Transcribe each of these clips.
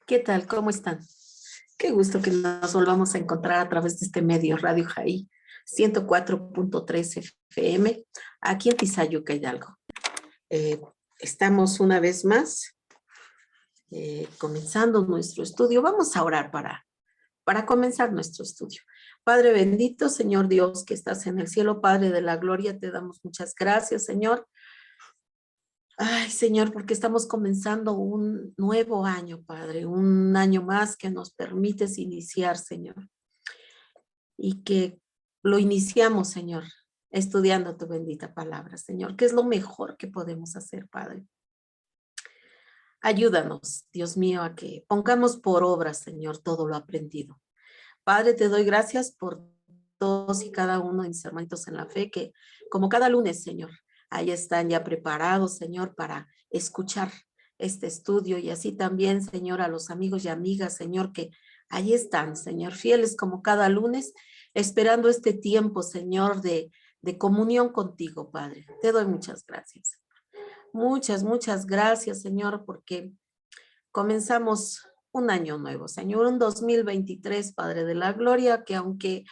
¿Qué tal? ¿Cómo están? Qué gusto que nos volvamos a encontrar a través de este medio, Radio Jaí 104.3 FM, aquí en Tizayuca, Hidalgo. Eh, Estamos una vez más comenzando nuestro estudio. Vamos a orar para comenzar nuestro estudio. Padre bendito, Señor Dios, que estás en el cielo, Padre de la gloria, te damos muchas gracias, Señor. Ay, Señor, porque estamos comenzando un nuevo año, Padre, un año más que nos permites iniciar, Señor, y que lo iniciamos, Señor, estudiando tu bendita palabra, Señor, que es lo mejor que podemos hacer, Padre. Ayúdanos, Dios mío, a que pongamos por obra, Señor, todo lo aprendido. Padre, te doy gracias por todos y cada uno de mis hermanitos en la fe, que como cada lunes, Señor, ahí están ya preparados, Señor, para escuchar este estudio y así también, Señor, a los amigos y amigas, Señor, que ahí están, Señor, fieles como cada lunes, esperando este tiempo, Señor, de comunión contigo, Padre. Te doy muchas gracias. Muchas gracias, Señor, porque comenzamos un año nuevo, Señor, un 2023, Padre de la Gloria, que aunque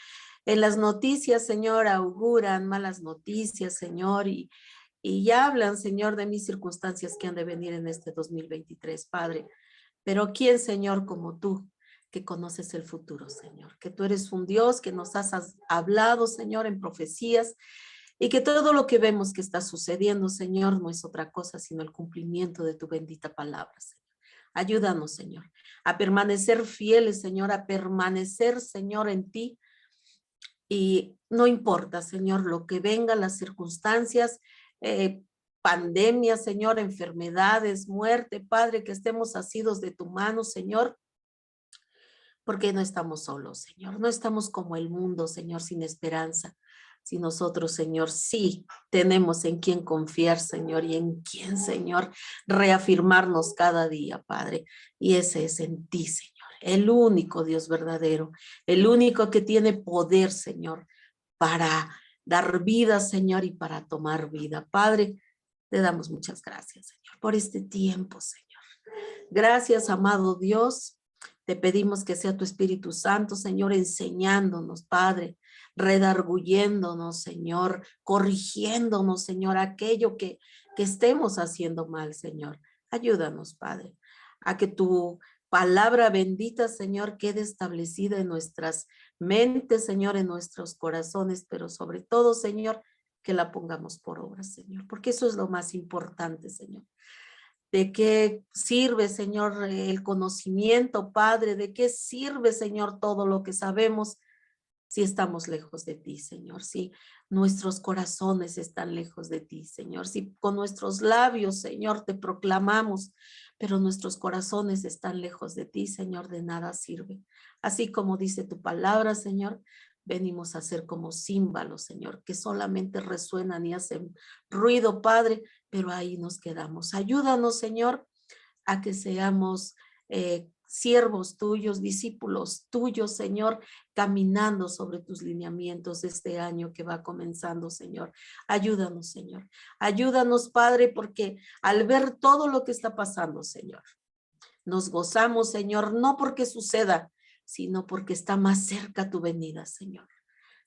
en las noticias, Señor, auguran malas noticias, Señor, y ya hablan, Señor, de mis circunstancias que han de venir en este 2023, Padre. Pero ¿quién, Señor, como tú, que conoces el futuro, Señor? Que tú eres un Dios que nos has hablado, Señor, en profecías, y que todo lo que vemos que está sucediendo, Señor, no es otra cosa sino el cumplimiento de tu bendita palabra, Señor. Ayúdanos, Señor, a permanecer fieles, Señor, a permanecer, Señor, en ti. Y no importa, Señor, lo que venga, las circunstancias, pandemias, Señor, enfermedades, muerte, Padre, que estemos asidos de tu mano, Señor, porque no estamos solos, Señor. No estamos como el mundo, Señor, sin esperanza. Si nosotros, Señor, sí tenemos en quién confiar, Señor, y en quién, Señor, reafirmarnos cada día, Padre. Y ese es en ti, Señor, el único Dios verdadero, el único que tiene poder, Señor, para dar vida, Señor, y para tomar vida. Padre, te damos muchas gracias, Señor, por este tiempo, Señor. Gracias, amado Dios. Te pedimos que sea tu Espíritu Santo, Señor, enseñándonos, Padre, redarguyéndonos, Señor, corrigiéndonos, Señor, aquello que estemos haciendo mal, Señor. Ayúdanos, Padre, a que tu palabra bendita, Señor, quede establecida en nuestras mentes, Señor, en nuestros corazones, pero sobre todo, Señor, que la pongamos por obra, Señor, porque eso es lo más importante, Señor. ¿De qué sirve, Señor, el conocimiento, Padre? ¿De qué sirve, Señor, todo lo que sabemos si estamos lejos de ti, Señor? Si nuestros corazones están lejos de ti, Señor. Si con nuestros labios, Señor, te proclamamos, pero nuestros corazones están lejos de ti, Señor, de nada sirve. Así como dice tu palabra, Señor, venimos a ser como címbalos, Señor, que solamente resuenan y hacen ruido, Padre, pero ahí nos quedamos. Ayúdanos, Señor, a que seamos siervos tuyos, discípulos tuyos, Señor, caminando sobre tus lineamientos este año que va comenzando, Señor. Ayúdanos, Señor. Ayúdanos, Padre, porque al ver todo lo que está pasando, Señor, nos gozamos, Señor, no porque suceda, sino porque está más cerca tu venida, Señor.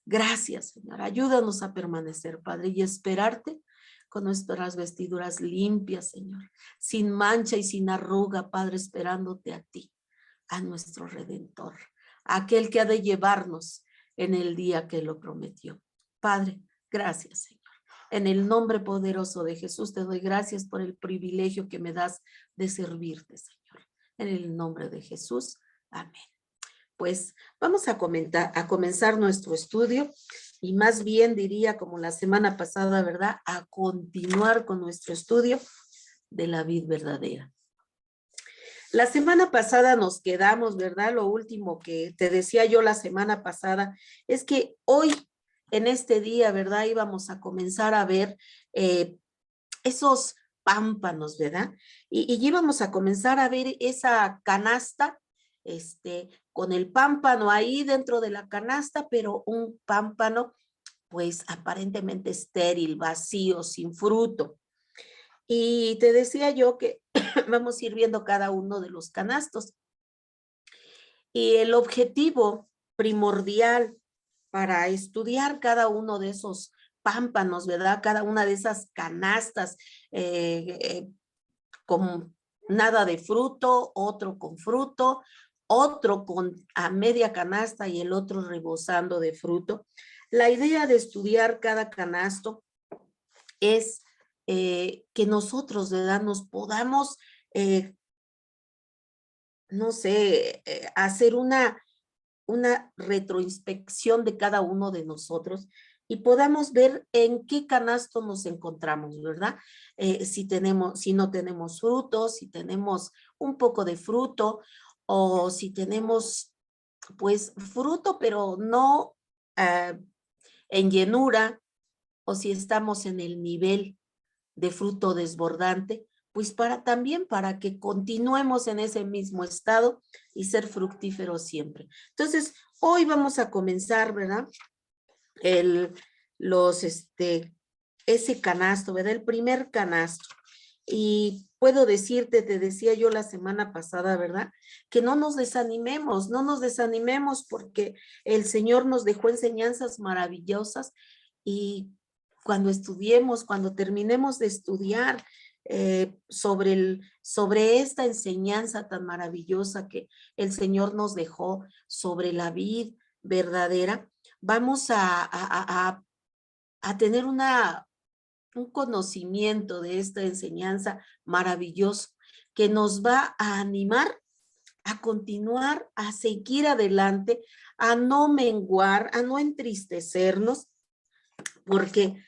Gracias, Señor. Ayúdanos a permanecer, Padre, y esperarte con nuestras vestiduras limpias, Señor, sin mancha y sin arruga, Padre, esperándote a ti, a nuestro Redentor, a aquel que ha de llevarnos en el día que lo prometió. Padre, gracias, Señor. En el nombre poderoso de Jesús te doy gracias por el privilegio que me das de servirte, Señor. En el nombre de Jesús, amén. Pues vamos a comenzar nuestro estudio y más bien diría como la semana pasada, ¿verdad? A continuar con nuestro estudio de la vid verdadera. La semana pasada nos quedamos, ¿verdad? Lo último que te decía yo la semana pasada es que hoy, en este día, ¿verdad? Íbamos a comenzar a ver esos pámpanos, ¿verdad? Y íbamos a comenzar a ver esa canasta, con el pámpano ahí dentro de la canasta, pero un pámpano, pues aparentemente estéril, vacío, sin fruto. Y te decía yo que vamos a ir viendo cada uno de los canastos. Y el objetivo primordial para estudiar cada uno de esos pámpanos, ¿verdad? Cada una de esas canastas con nada de fruto, otro con fruto, otro con a media canasta y el otro rebosando de fruto. La idea de estudiar cada canasto es que nosotros, ¿verdad? Nos podamos, no sé, hacer una retroinspección de cada uno de nosotros y podamos ver en qué canasto nos encontramos, ¿verdad? Si no tenemos frutos, si tenemos un poco de fruto o si tenemos pues fruto, pero no en llenura, o si estamos en el nivel de fruto desbordante, pues también para que continuemos en ese mismo estado y ser fructíferos siempre. Entonces, hoy vamos a comenzar, ¿verdad? El, los, ese canasto, ¿verdad? El primer canasto. Y puedo decirte, te decía yo la semana pasada, ¿verdad? Que no nos desanimemos, no nos desanimemos porque el Señor nos dejó enseñanzas maravillosas y cuando estudiemos, cuando terminemos de estudiar sobre esta enseñanza tan maravillosa que el Señor nos dejó sobre la vid verdadera, vamos a tener un conocimiento de esta enseñanza maravilloso que nos va a animar a continuar, a seguir adelante, a no menguar, a no entristecernos, porque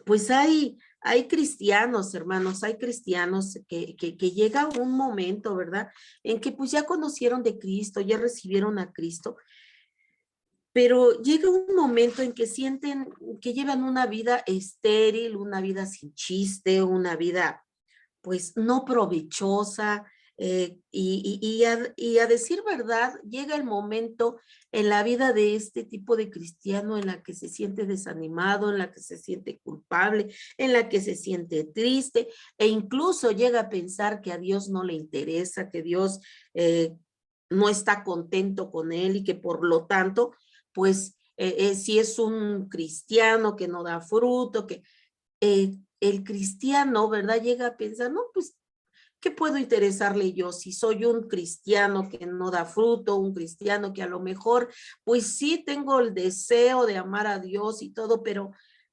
pues hay cristianos, hermanos, hay cristianos que llega un momento, ¿verdad? En que pues ya conocieron de Cristo, ya recibieron a Cristo, pero llega un momento en que sienten que llevan una vida estéril, una vida sin chiste, una vida pues no provechosa, y a decir verdad, llega el momento en la vida de este tipo de cristiano en la que se siente desanimado, en la que se siente culpable, en la que se siente triste, e incluso llega a pensar que a Dios no le interesa, que Dios no está contento con él y que por lo tanto, pues si es un cristiano que no da fruto, que el cristiano, ¿verdad? Llega a pensar, no, pues, ¿qué puedo interesarle yo si soy un cristiano que no da fruto, un cristiano que a lo mejor, pues sí tengo el deseo de amar a Dios y todo, pero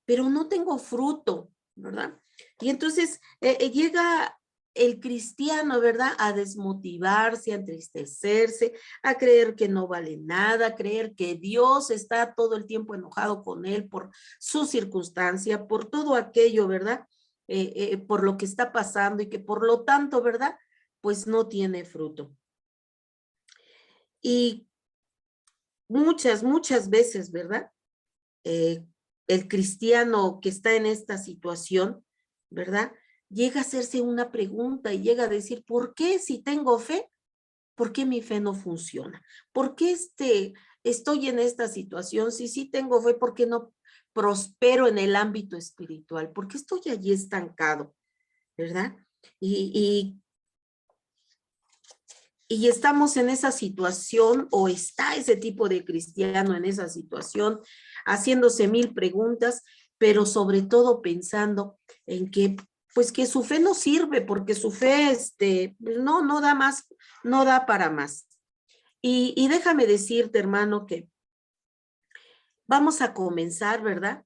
no tengo fruto, ¿verdad? Y entonces llega el cristiano, ¿verdad? A desmotivarse, a entristecerse, a creer que no vale nada, a creer que Dios está todo el tiempo enojado con él por su circunstancia, por todo aquello, ¿verdad? Por lo que está pasando y que por lo tanto, ¿verdad? Pues no tiene fruto. Y muchas veces, ¿verdad? Eh, el cristiano que está en esta situación, ¿verdad? Llega a hacerse una pregunta y llega a decir, ¿por qué si tengo fe? ¿Por qué mi fe no funciona? ¿Por qué estoy en esta situación? Si sí tengo fe, ¿por qué no prospero en el ámbito espiritual? ¿Por qué estoy allí estancado? ¿Verdad? Y, y estamos en esa situación o está ese tipo de cristiano en esa situación haciéndose mil preguntas, pero sobre todo pensando en que pues que su fe no sirve porque su fe no da más, no da para más. Y déjame decirte, hermano, que vamos a comenzar, ¿verdad?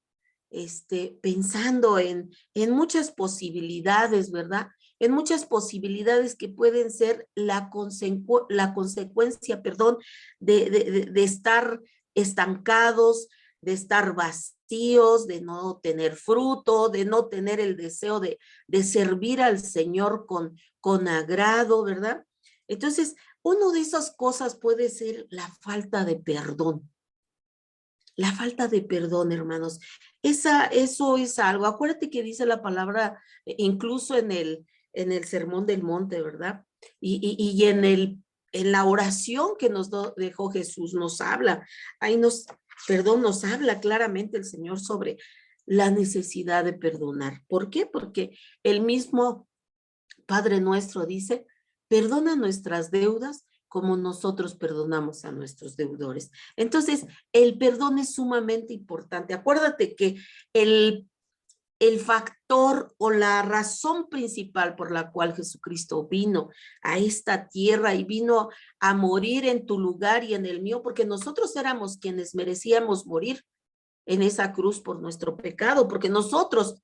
Pensando en muchas posibilidades, ¿verdad? En muchas posibilidades que pueden ser la consecuencia, perdón, de estar estancados, de estar vacíos, de no tener fruto, de no tener el deseo de servir al Señor con agrado, ¿verdad? Entonces, una de esas cosas puede ser la falta de perdón. La falta de perdón, hermanos. Eso es algo. Acuérdate que dice la palabra, incluso en el Sermón del Monte, ¿verdad? Y en la oración que nos dejó Jesús, nos habla. Ahí nos habla claramente el Señor sobre la necesidad de perdonar. ¿Por qué? Porque el mismo Padre nuestro dice perdona nuestras deudas como nosotros perdonamos a nuestros deudores. Entonces, el perdón es sumamente importante. Acuérdate que el factor o la razón principal por la cual Jesucristo vino a esta tierra y vino a morir en tu lugar y en el mío, porque nosotros éramos quienes merecíamos morir en esa cruz por nuestro pecado, porque nosotros,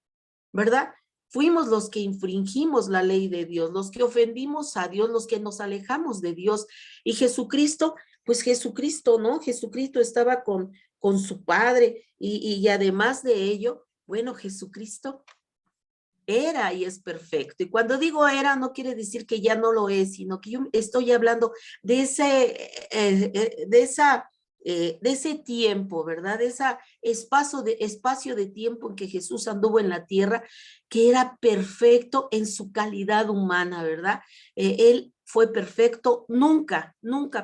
¿verdad? Fuimos los que infringimos la ley de Dios, los que ofendimos a Dios, los que nos alejamos de Dios. Y Jesucristo, pues Jesucristo, ¿no? Jesucristo estaba con su Padre y además de ello, bueno, Jesucristo era y es perfecto. Y cuando digo era, no quiere decir que ya no lo es, sino que yo estoy hablando de ese tiempo, ¿verdad? De ese espacio de tiempo en que Jesús anduvo en la tierra, que era perfecto en su calidad humana, ¿verdad? Él fue perfecto, nunca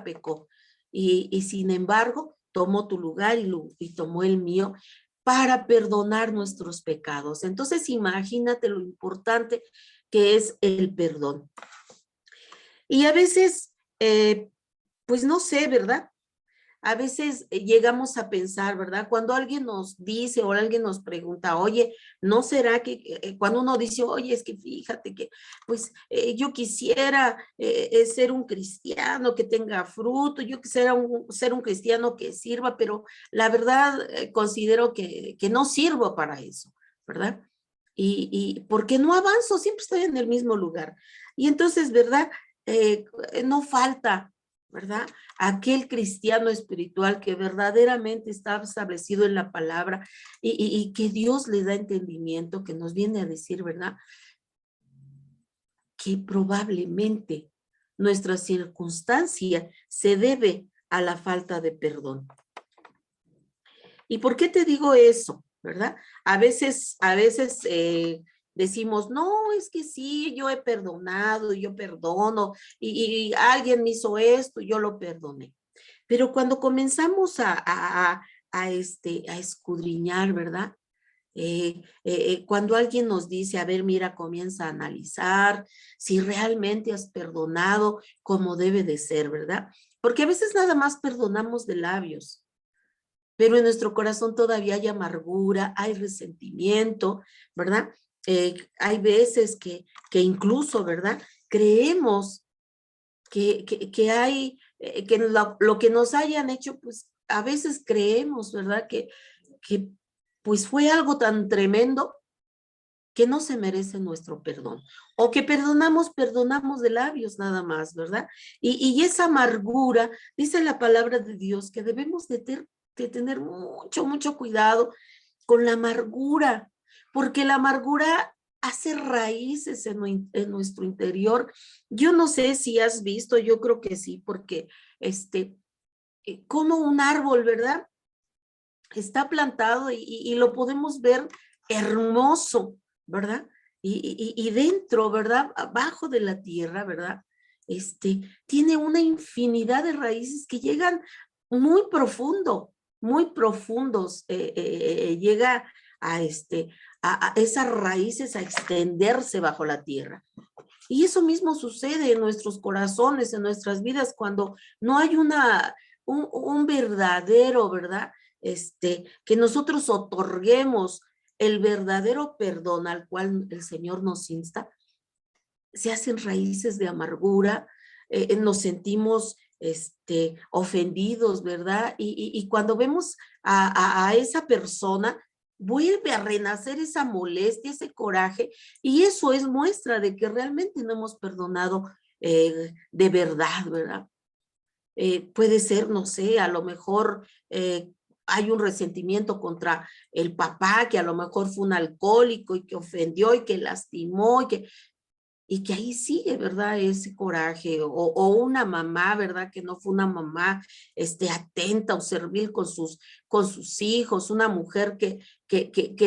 pecó. Y sin embargo, tomó tu lugar y tomó el mío para perdonar nuestros pecados. Entonces, imagínate lo importante que es el perdón. Y a veces, pues no sé, ¿verdad? A veces llegamos a pensar, ¿verdad? Cuando alguien nos dice o alguien nos pregunta, oye, ¿no será que cuando uno dice, oye, es que fíjate que, pues yo quisiera ser un cristiano que tenga fruto, yo quisiera ser un cristiano que sirva, pero la verdad considero que no sirvo para eso, ¿verdad? Y porque no avanzo, siempre estoy en el mismo lugar. Y entonces, ¿verdad? No falta, ¿verdad? Aquel cristiano espiritual que verdaderamente está establecido en la palabra y que Dios le da entendimiento, que nos viene a decir, ¿verdad? Que probablemente nuestra circunstancia se debe a la falta de perdón. ¿Y por qué te digo eso? ¿Verdad? A veces decimos, no, es que sí, yo he perdonado, yo perdono, y alguien me hizo esto, yo lo perdoné. Pero cuando comenzamos a escudriñar, ¿verdad? Cuando alguien nos dice, a ver, mira, comienza a analizar si realmente has perdonado como debe de ser, ¿verdad? Porque a veces nada más perdonamos de labios, pero en nuestro corazón todavía hay amargura, hay resentimiento, ¿verdad? Hay veces que incluso, ¿verdad? Creemos que hay, que lo que nos hayan hecho, pues a veces creemos, ¿verdad? Que pues fue algo tan tremendo que no se merece nuestro perdón. O que perdonamos de labios nada más, ¿verdad? Y esa amargura, dice la palabra de Dios, que debemos de tener mucho cuidado con la amargura, porque la amargura hace raíces en nuestro interior. Yo no sé si has visto, yo creo que sí, porque como un árbol, ¿verdad? Está plantado y lo podemos ver hermoso, ¿verdad? Y dentro, ¿verdad? Abajo de la tierra, ¿verdad? Tiene una infinidad de raíces que llegan muy profundo, muy profundos. Llega a esas raíces a extenderse bajo la tierra. Y eso mismo sucede en nuestros corazones, en nuestras vidas, cuando no hay un verdadero, ¿verdad? Que nosotros otorguemos el verdadero perdón al cual el Señor nos insta, se hacen raíces de amargura, nos sentimos ofendidos, ¿verdad? Y cuando vemos a esa persona, vuelve a renacer esa molestia, ese coraje, y eso es muestra de que realmente no hemos perdonado de verdad, ¿verdad? Puede ser, no sé, a lo mejor hay un resentimiento contra el papá, que a lo mejor fue un alcohólico y que ofendió y que lastimó y que ahí sigue, ¿verdad? Ese coraje, o una mamá, ¿verdad? Que no fue una mamá atenta o servil con sus hijos, una mujer que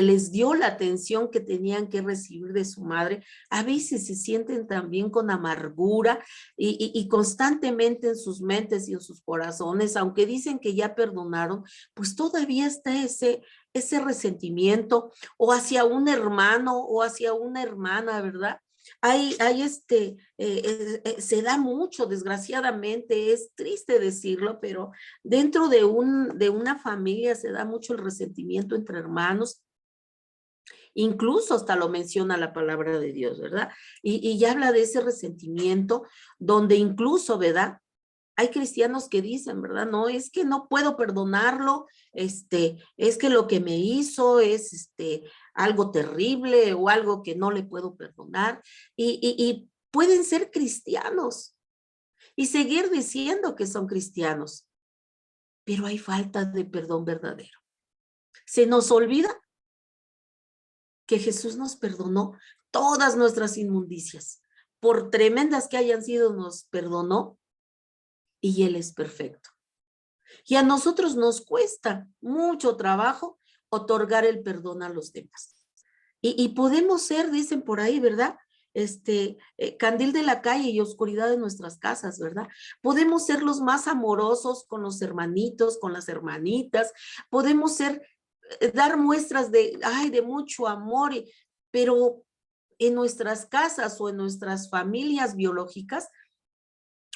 les dio la atención que tenían que recibir de su madre. A veces se sienten también con amargura y constantemente en sus mentes y en sus corazones, aunque dicen que ya perdonaron, pues todavía está ese resentimiento o hacia un hermano o hacia una hermana, ¿verdad? Se da mucho, desgraciadamente, es triste decirlo, pero dentro de una familia se da mucho el resentimiento entre hermanos. Incluso hasta lo menciona la palabra de Dios, ¿verdad? Y ya habla de ese resentimiento, donde incluso, ¿verdad? Hay cristianos que dicen, ¿verdad? No, es que no puedo perdonarlo, es que lo que me hizo es algo terrible o algo que no le puedo perdonar. Y pueden ser cristianos y seguir diciendo que son cristianos, pero hay falta de perdón verdadero. Se nos olvida que Jesús nos perdonó todas nuestras inmundicias. Por tremendas que hayan sido, nos perdonó y Él es perfecto. Y a nosotros nos cuesta mucho trabajo otorgar el perdón a los demás. Y podemos ser, dicen por ahí, ¿verdad? Candil de la calle y oscuridad de nuestras casas, ¿verdad? Podemos ser los más amorosos con los hermanitos, con las hermanitas, podemos ser, dar muestras de mucho amor, pero en nuestras casas o en nuestras familias biológicas,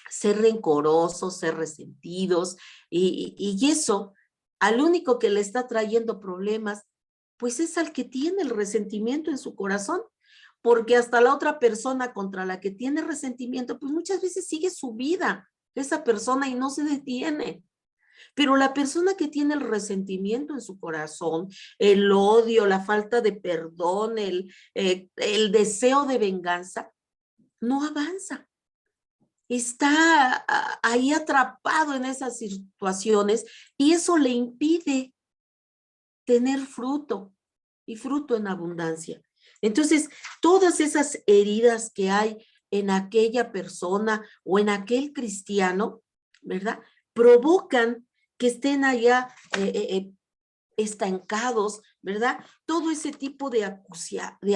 ser rencorosos, ser resentidos, y eso, al único que le está trayendo problemas, pues es al que tiene el resentimiento en su corazón, porque hasta la otra persona contra la que tiene resentimiento, pues muchas veces sigue su vida, esa persona, y no se detiene. Pero la persona que tiene el resentimiento en su corazón, el odio, la falta de perdón, el deseo de venganza, no avanza. Está ahí atrapado en esas situaciones y eso le impide tener fruto y fruto en abundancia. Entonces, todas esas heridas que hay en aquella persona o en aquel cristiano, ¿verdad? Provocan que estén allá estancados, ¿verdad? Todo ese tipo de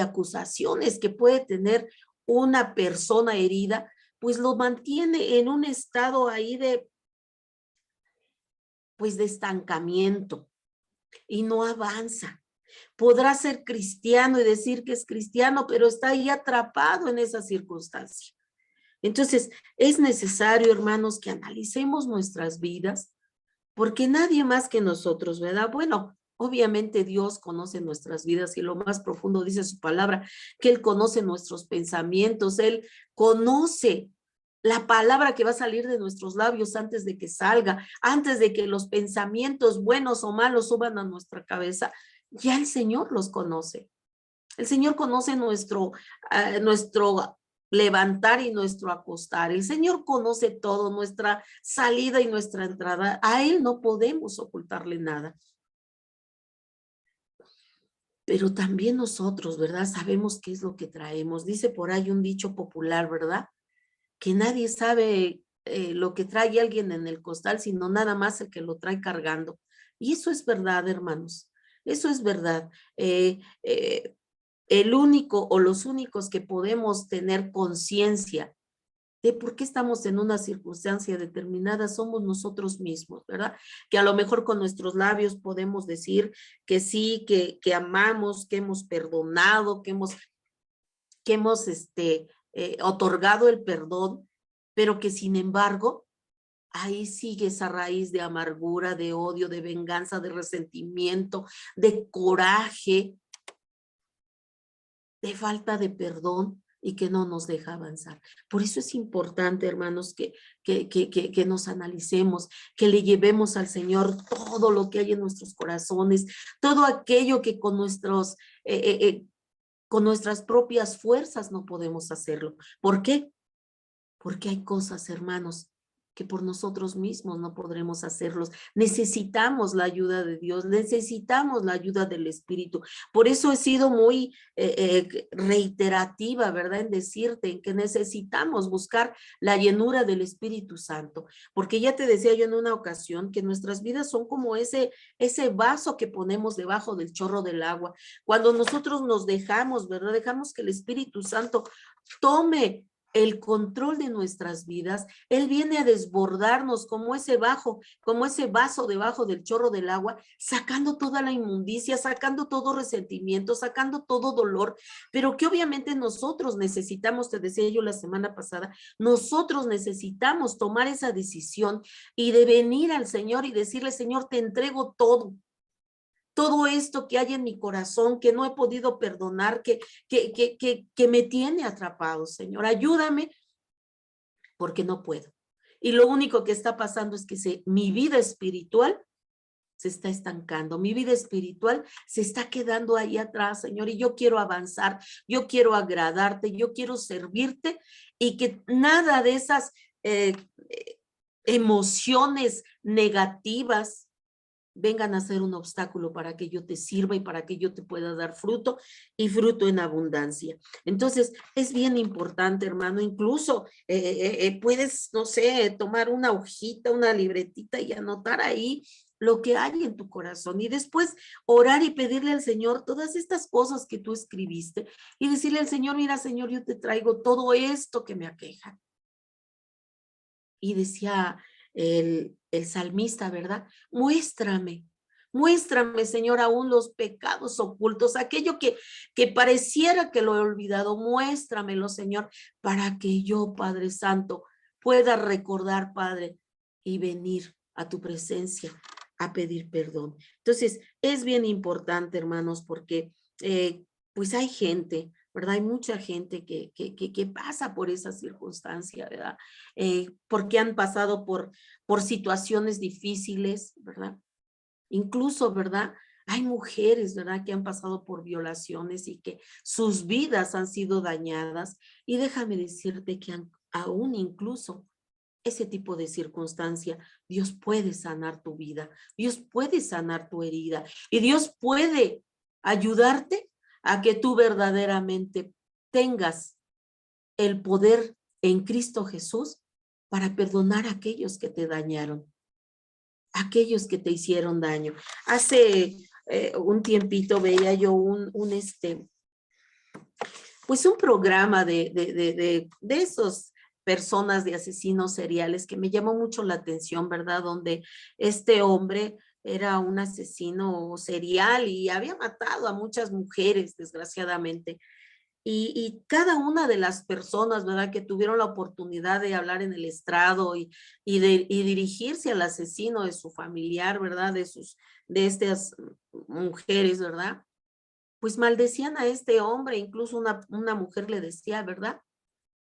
acusaciones que puede tener una persona herida, pues lo mantiene en un estado ahí de estancamiento y no avanza. Podrá ser cristiano y decir que es cristiano, pero está ahí atrapado en esa circunstancia. Entonces, es necesario, hermanos, que analicemos nuestras vidas, porque nadie más que nosotros, ¿verdad? Bueno, obviamente Dios conoce nuestras vidas y lo más profundo dice su palabra, que Él conoce nuestros pensamientos, Él conoce la palabra que va a salir de nuestros labios antes de que salga, antes de que los pensamientos buenos o malos suban a nuestra cabeza. Ya el Señor los conoce. El Señor conoce nuestro levantar y nuestro acostar. El Señor conoce todo, nuestra salida y nuestra entrada. A Él no podemos ocultarle nada. Pero también nosotros, ¿verdad? Sabemos qué es lo que traemos. Dice por ahí un dicho popular, ¿verdad? Que nadie sabe lo que trae alguien en el costal, sino nada más el que lo trae cargando. Y eso es verdad, hermanos. Eso es verdad. El único o los únicos que podemos tener conciencia de por qué estamos en una circunstancia determinada somos nosotros mismos, ¿verdad? Que a lo mejor con nuestros labios podemos decir que sí, que amamos, que hemos perdonado, que hemos otorgado el perdón, pero que sin embargo ahí sigue esa raíz de amargura, de odio, de venganza, de resentimiento, de coraje, de falta de perdón y que no nos deja avanzar. Por eso es importante, hermanos, que nos analicemos, que le llevemos al Señor todo lo que hay en nuestros corazones, todo aquello que con nuestras propias fuerzas no podemos hacerlo. ¿Por qué? Porque hay cosas, hermanos, que por nosotros mismos no podremos hacerlos. Necesitamos la ayuda de Dios, necesitamos la ayuda del Espíritu. Por eso he sido muy reiterativa, ¿verdad? En decirte que necesitamos buscar la llenura del Espíritu Santo, porque ya te decía yo en una ocasión que nuestras vidas son como ese vaso que ponemos debajo del chorro del agua. Cuando nosotros nos dejamos, ¿verdad? Dejamos que el Espíritu Santo tome el control de nuestras vidas. Él viene a desbordarnos como ese vaso debajo del chorro del agua, sacando toda la inmundicia, sacando todo resentimiento, sacando todo dolor, pero que obviamente nosotros necesitamos, te decía yo la semana pasada, nosotros necesitamos tomar esa decisión y de venir al Señor y decirle, Señor, te entrego todo esto que hay en mi corazón, que no he podido perdonar, que me tiene atrapado, Señor. Ayúdame porque no puedo. Y lo único que está pasando es que mi vida espiritual se está estancando, mi vida espiritual se está quedando ahí atrás, Señor, y yo quiero avanzar, yo quiero agradarte, yo quiero servirte y que nada de esas emociones negativas vengan a ser un obstáculo para que yo te sirva y para que yo te pueda dar fruto y fruto en abundancia. Entonces, es bien importante, hermano, incluso puedes, no sé, tomar una hojita, una libretita y anotar ahí lo que hay en tu corazón y después orar y pedirle al Señor todas estas cosas que tú escribiste y decirle al Señor, mira, Señor, yo te traigo todo esto que me aqueja. Y decía el salmista, ¿verdad? Muéstrame, Señor, aún los pecados ocultos, aquello que pareciera que lo he olvidado, muéstramelo, Señor, para que yo, Padre Santo, pueda recordar, Padre, y venir a tu presencia a pedir perdón. Entonces, es bien importante, hermanos, porque pues hay gente, ¿verdad? Hay mucha gente que pasa por esa circunstancia, ¿verdad? Porque han pasado por situaciones difíciles, ¿verdad? Incluso, ¿verdad? Hay mujeres, ¿verdad? Que han pasado por violaciones y que sus vidas han sido dañadas. Y déjame decirte que aún incluso ese tipo de circunstancia, Dios puede sanar tu vida, Dios puede sanar tu herida y Dios puede ayudarte a que tú verdaderamente tengas el poder en Cristo Jesús para perdonar a aquellos que te dañaron, aquellos que te hicieron daño. Hace un tiempito veía yo pues un programa de esos personas de asesinos seriales que me llamó mucho la atención, ¿verdad? Donde este hombre era un asesino serial y había matado a muchas mujeres, desgraciadamente. Y cada una de las personas, ¿verdad? Que tuvieron la oportunidad de hablar en el estrado y dirigirse al asesino de su familiar, ¿verdad? De estas mujeres, ¿verdad? Pues maldecían a este hombre, incluso una mujer le decía, ¿verdad?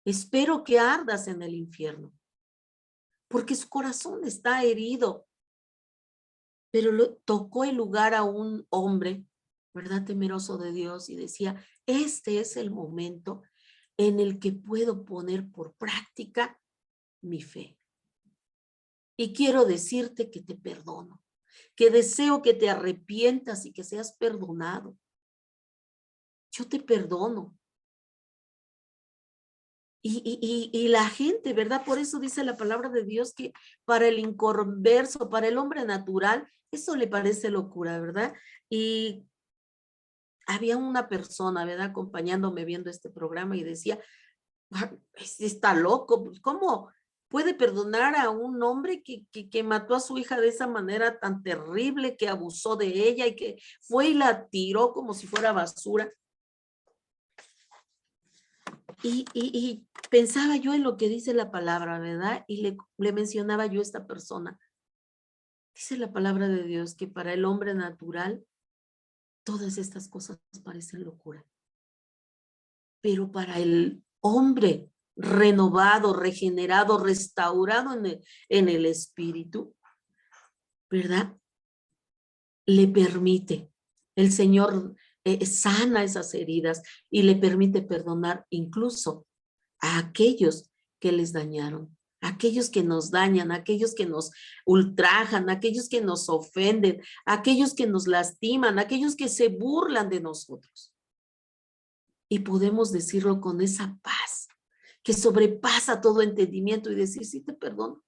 Espero que ardas en el infierno, porque su corazón está herido, pero tocó el lugar a un hombre, ¿verdad? Temeroso de Dios y decía, este es el momento en el que puedo poner por práctica mi fe. Y quiero decirte que te perdono, que deseo que te arrepientas y que seas perdonado. Yo te perdono. Y la gente, ¿verdad? Por eso dice la palabra de Dios que para el inconverso, para el hombre natural, eso le parece locura, ¿verdad? Y había una persona, ¿verdad? Acompañándome viendo este programa y decía, está loco, pues, ¿cómo puede perdonar a un hombre que mató a su hija de esa manera tan terrible, que abusó de ella y que fue y la tiró como si fuera basura? Y pensaba yo en lo que dice la palabra, ¿verdad? Y le mencionaba yo a esta persona. Dice la palabra de Dios que para el hombre natural todas estas cosas parecen locura. Pero para el hombre renovado, regenerado, restaurado en el espíritu, ¿verdad? Le permite. El Señor sana esas heridas y le permite perdonar incluso a aquellos que les dañaron, a aquellos que nos dañan, a aquellos que nos ultrajan, a aquellos que nos ofenden, a aquellos que nos lastiman, a aquellos que se burlan de nosotros. Y podemos decirlo con esa paz que sobrepasa todo entendimiento y decir, sí, te perdono,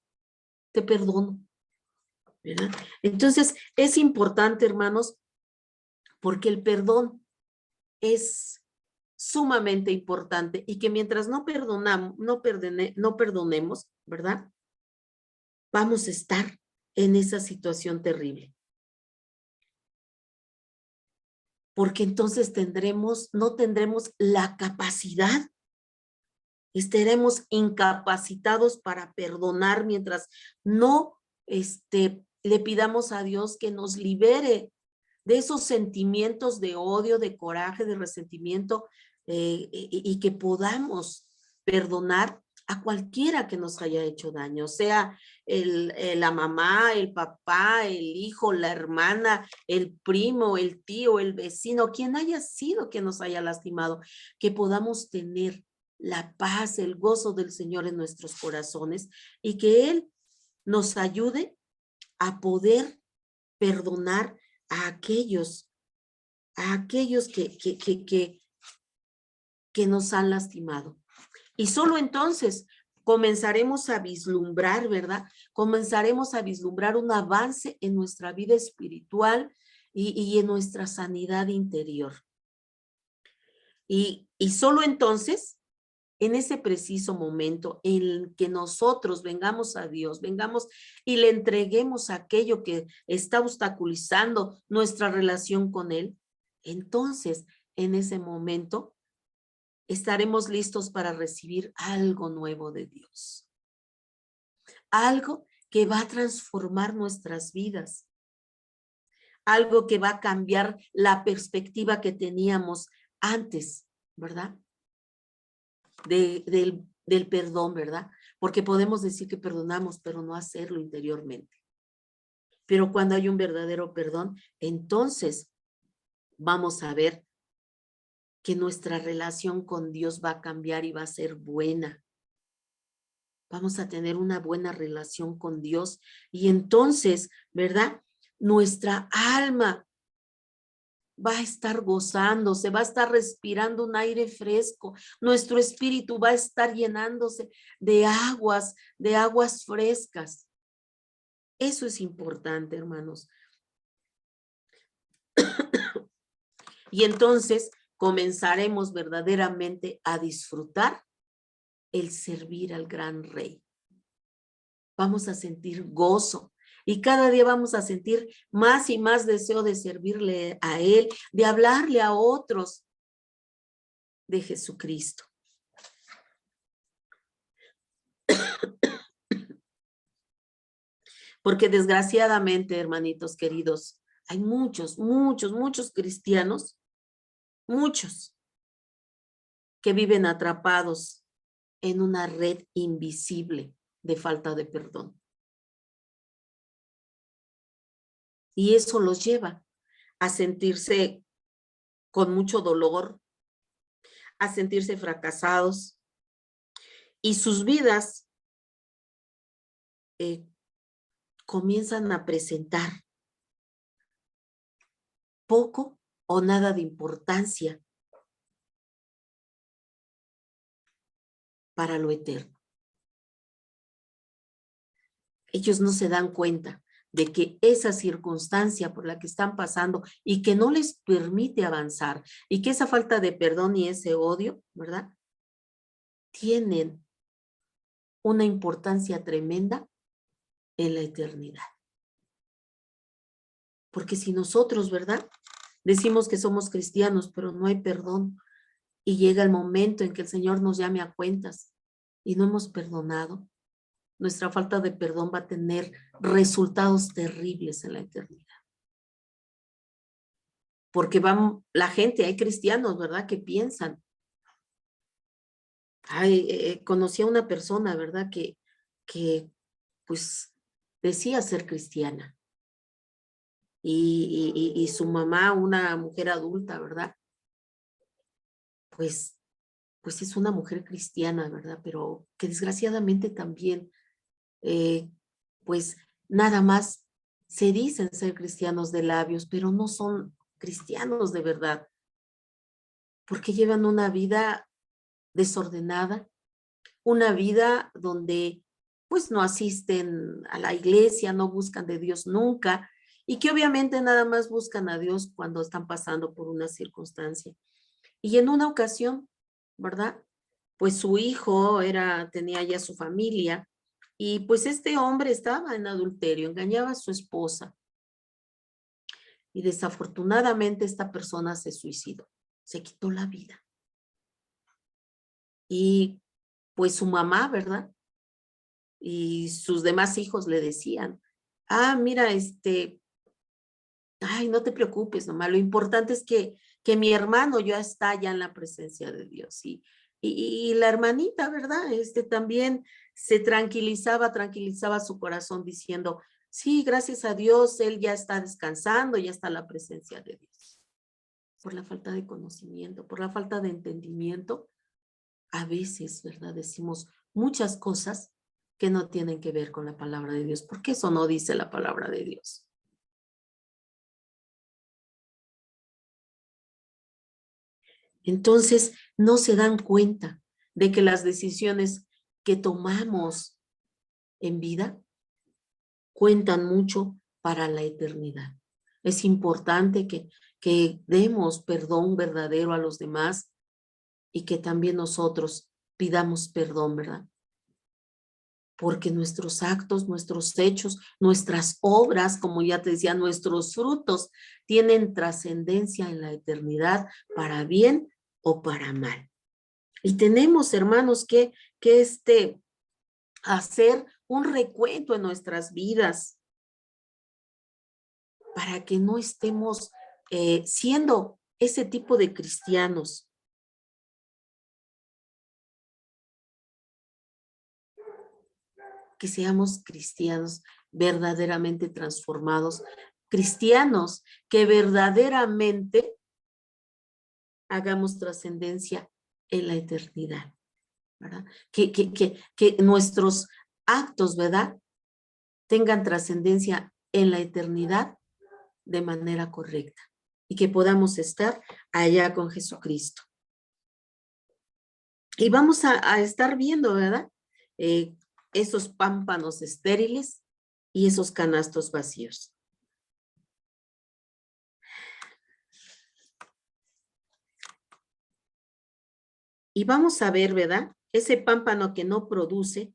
¿verdad? Entonces, es importante, hermanos, porque el perdón es sumamente importante y que mientras no perdonemos, ¿verdad? Vamos a estar en esa situación terrible. Porque entonces no tendremos la capacidad, estaremos incapacitados para perdonar mientras no le pidamos a Dios que nos libere de esos sentimientos de odio, de coraje, de resentimiento, y que podamos perdonar a cualquiera que nos haya hecho daño, sea la mamá, el papá, el hijo, la hermana, el primo, el tío, el vecino, quien haya sido que nos haya lastimado, que podamos tener la paz, el gozo del Señor en nuestros corazones y que Él nos ayude a poder perdonar a aquellos que nos han lastimado. Y solo entonces comenzaremos a vislumbrar, ¿verdad? Comenzaremos a vislumbrar un avance en nuestra vida espiritual y en nuestra sanidad interior. Y solo entonces, en ese preciso momento en el que nosotros vengamos a Dios, vengamos y le entreguemos aquello que está obstaculizando nuestra relación con Él, entonces en ese momento estaremos listos para recibir algo nuevo de Dios. Algo que va a transformar nuestras vidas. Algo que va a cambiar la perspectiva que teníamos antes, ¿verdad? Del perdón, ¿verdad? Porque podemos decir que perdonamos, pero no hacerlo interiormente. Pero cuando hay un verdadero perdón, entonces vamos a ver que nuestra relación con Dios va a cambiar y va a ser buena. Vamos a tener una buena relación con Dios y entonces, ¿verdad? Nuestra alma va a estar gozándose, va a estar respirando un aire fresco. Nuestro espíritu va a estar llenándose de aguas frescas. Eso es importante, hermanos. Y entonces comenzaremos verdaderamente a disfrutar el servir al gran Rey. Vamos a sentir gozo y cada día vamos a sentir más y más deseo de servirle a Él, de hablarle a otros de Jesucristo. Porque desgraciadamente, hermanitos queridos, hay muchos cristianos, muchos, que viven atrapados en una red invisible de falta de perdón. Y eso los lleva a sentirse con mucho dolor, a sentirse fracasados, y sus vidas comienzan a presentar poco o nada de importancia para lo eterno. Ellos no se dan cuenta de que esa circunstancia por la que están pasando y que no les permite avanzar y que esa falta de perdón y ese odio, ¿verdad? Tienen una importancia tremenda en la eternidad. Porque si nosotros, ¿verdad? Decimos que somos cristianos, pero no hay perdón y llega el momento en que el Señor nos llame a cuentas y no hemos perdonado, nuestra falta de perdón va a tener resultados terribles en la eternidad. Porque la gente, hay cristianos, ¿verdad? Que piensan. Conocí a una persona, ¿verdad? Que pues decía ser cristiana. Y su mamá, una mujer adulta, ¿verdad? Pues es una mujer cristiana, ¿verdad? Pero que desgraciadamente también, pues nada más se dicen ser cristianos de labios, pero no son cristianos de verdad, porque llevan una vida desordenada, una vida donde pues no asisten a la iglesia, no buscan de Dios nunca, y que obviamente nada más buscan a Dios cuando están pasando por una circunstancia. Y en una ocasión, ¿verdad? Pues su hijo tenía ya su familia y pues este hombre estaba en adulterio, engañaba a su esposa y desafortunadamente esta persona se suicidó, se quitó la vida. Y pues su mamá, ¿verdad? Y sus demás hijos le decían, mira, ay, no te preocupes, nomás, lo importante es que mi hermano ya está ya en la presencia de Dios. Y la hermanita, ¿verdad? También se tranquilizaba su corazón diciendo, sí, gracias a Dios, él ya está descansando, ya está en la presencia de Dios. Por la falta de conocimiento, por la falta de entendimiento, a veces, ¿verdad? Decimos muchas cosas que no tienen que ver con la palabra de Dios, porque eso no dice la palabra de Dios. Entonces, no se dan cuenta de que las decisiones que tomamos en vida cuentan mucho para la eternidad. Es importante que demos perdón verdadero a los demás y que también nosotros pidamos perdón, ¿verdad? Porque nuestros actos, nuestros hechos, nuestras obras, como ya te decía, nuestros frutos tienen trascendencia en la eternidad para bien o para mal. Y tenemos, hermanos, que hacer un recuento en nuestras vidas para que no estemos siendo ese tipo de cristianos. Que seamos cristianos verdaderamente transformados, cristianos que verdaderamente hagamos trascendencia en la eternidad, ¿verdad? Que nuestros actos, ¿verdad? Tengan trascendencia en la eternidad de manera correcta y que podamos estar allá con Jesucristo. Y vamos a estar viendo, ¿verdad? Esos pámpanos estériles y esos canastos vacíos. Y vamos a ver, ¿verdad? Ese pámpano que no produce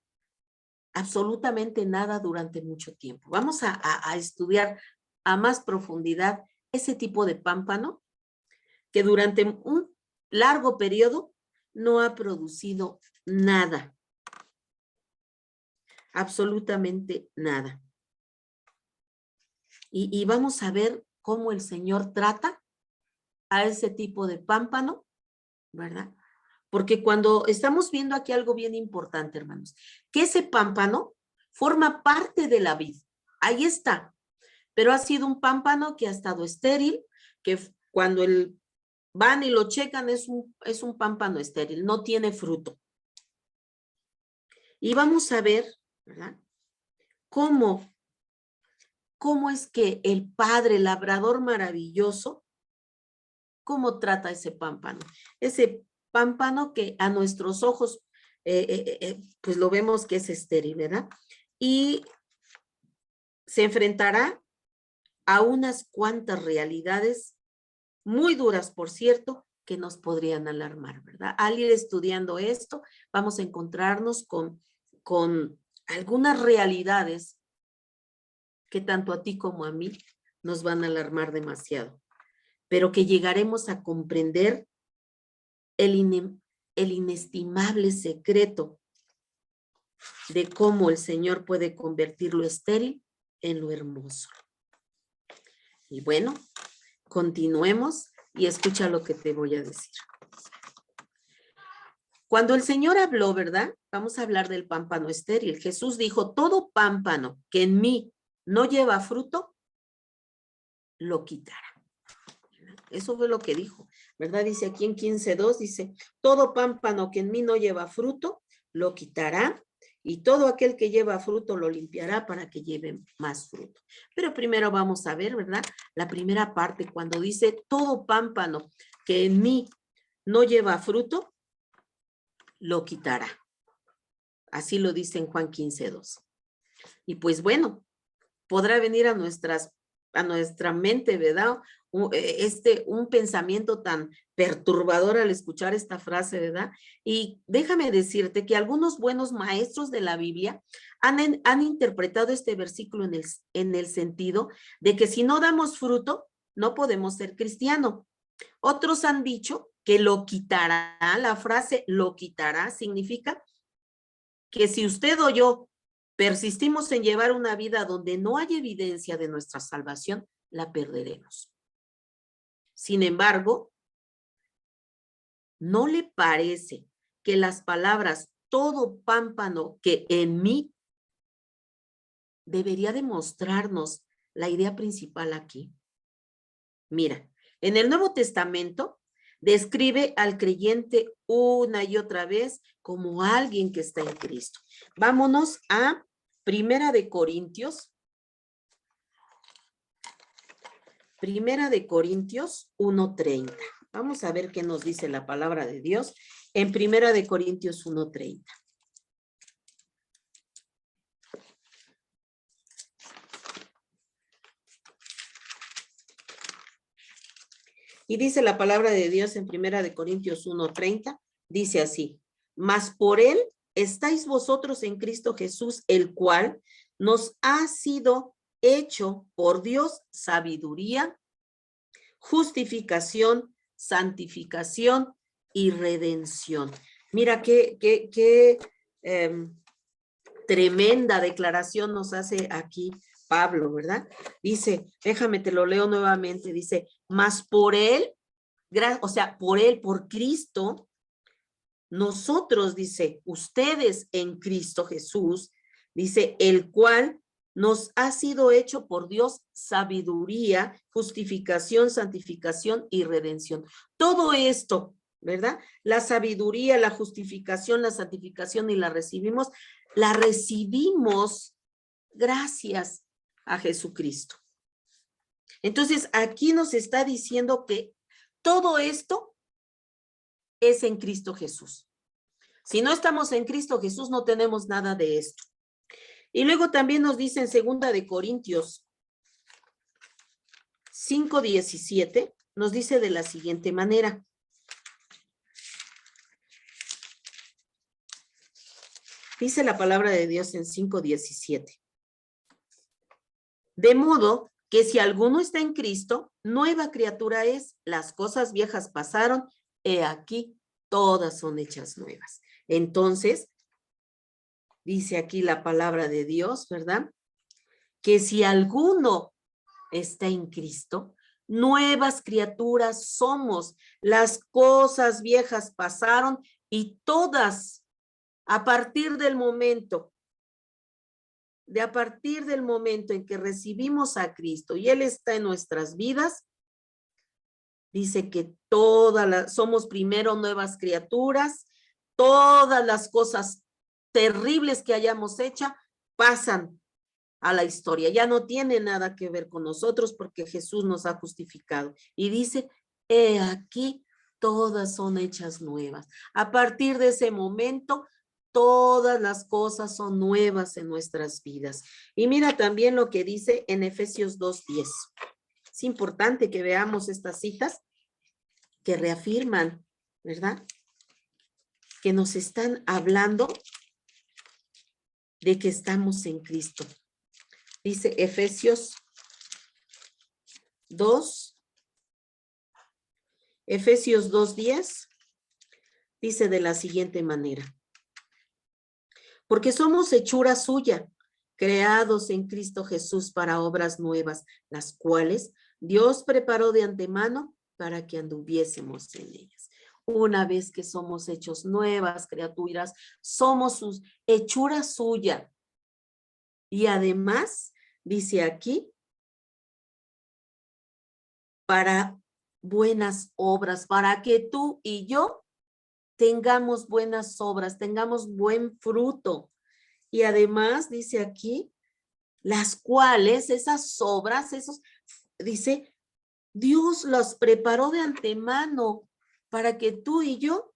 absolutamente nada durante mucho tiempo. Vamos a estudiar a más profundidad ese tipo de pámpano que durante un largo periodo no ha producido nada. Absolutamente nada. Y vamos a ver cómo el Señor trata a ese tipo de pámpano, ¿verdad? Porque cuando estamos viendo aquí algo bien importante, hermanos, que ese pámpano forma parte de la vid. Ahí está. Pero ha sido un pámpano que ha estado estéril, que cuando van y lo checan es un pámpano estéril, no tiene fruto. Y vamos a ver, ¿verdad? Cómo es que el Padre labrador maravilloso, cómo trata ese pámpano. Ese pámpano que a nuestros ojos, pues lo vemos que es estéril, ¿verdad? Y se enfrentará a unas cuantas realidades muy duras, por cierto, que nos podrían alarmar, ¿verdad? Al ir estudiando esto, vamos a encontrarnos con algunas realidades que tanto a ti como a mí nos van a alarmar demasiado, pero que llegaremos a comprender el inestimable secreto de cómo el Señor puede convertir lo estéril en lo hermoso. Y bueno, continuemos y escucha lo que te voy a decir. Cuando el Señor habló, ¿verdad? Vamos a hablar del pámpano estéril. Jesús dijo, todo pámpano que en mí no lleva fruto, lo quitará. Eso fue lo que dijo, ¿verdad? Dice aquí en 15:2, dice, todo pámpano que en mí no lleva fruto, lo quitará, y todo aquel que lleva fruto lo limpiará para que lleve más fruto. Pero primero vamos a ver, ¿verdad? La primera parte, cuando dice, todo pámpano que en mí no lleva fruto, lo quitará. Así lo dice en Juan 15:2. Y pues bueno, podrá venir a nuestras a nuestra mente, ¿verdad? Un pensamiento tan perturbador al escuchar esta frase, ¿verdad? Y déjame decirte que algunos buenos maestros de la Biblia han interpretado este versículo en el sentido de que si no damos fruto, no podemos ser cristianos. Otros han dicho que lo quitará, la frase lo quitará significa que si usted o yo persistimos en llevar una vida donde no hay evidencia de nuestra salvación, la perderemos. Sin embargo, ¿no le parece que las palabras todo pámpano que en mí debería demostrarnos la idea principal aquí? Mira, en el Nuevo Testamento describe al creyente una y otra vez como alguien que está en Cristo. Vámonos a Primera de Corintios 1:30. Vamos a ver qué nos dice la palabra de Dios en Primera de Corintios 1:30. Y dice la palabra de Dios en Primera de Corintios 1:30, dice así: mas por él estáis vosotros en Cristo Jesús, el cual nos ha sido hecho por Dios sabiduría, justificación, santificación y redención. Mira qué tremenda declaración nos hace aquí Pablo, ¿verdad? Dice, déjame, te lo leo nuevamente, dice, mas por él, o sea, por Cristo, nosotros, dice, ustedes en Cristo Jesús, dice, el cual nos ha sido hecho por Dios sabiduría, justificación, santificación y redención. Todo esto, ¿verdad? La sabiduría, la justificación, la santificación y la recibimos gracias a Jesucristo. Entonces, aquí nos está diciendo que todo esto es en Cristo Jesús. Si no estamos en Cristo Jesús, no tenemos nada de esto. Y luego también nos dice en 2 de Corintios 5:17, nos dice de la siguiente manera. Dice la palabra de Dios en 5:17. De modo que si alguno está en Cristo, nueva criatura es, las cosas viejas pasaron, he aquí, todas son hechas nuevas. Entonces, dice aquí la palabra de Dios, ¿verdad? Que si alguno está en Cristo, nuevas criaturas somos, las cosas viejas pasaron y todas, a partir del momento en que recibimos a Cristo y Él está en nuestras vidas, dice que somos primero nuevas criaturas, todas las cosas terribles que hayamos hecho pasan a la historia, ya no tiene nada que ver con nosotros porque Jesús nos ha justificado. Y dice, he aquí, todas son hechas nuevas. A partir de ese momento, todas las cosas son nuevas en nuestras vidas. Y mira también lo que dice en Efesios 2:10. Es importante que veamos estas citas que reafirman, ¿verdad? Que nos están hablando de que estamos en Cristo. Dice Efesios 2:10, dice de la siguiente manera: porque somos hechura suya, creados en Cristo Jesús para obras nuevas, las cuales Dios preparó de antemano para que anduviésemos en ellas. Una vez que somos hechos nuevas criaturas, somos sus hechura suya. Y además, dice aquí, para buenas obras, para que tú y yo tengamos buenas obras, tengamos buen fruto. Y además dice aquí, las cuales, esas obras, dice, Dios las preparó de antemano para que tú y yo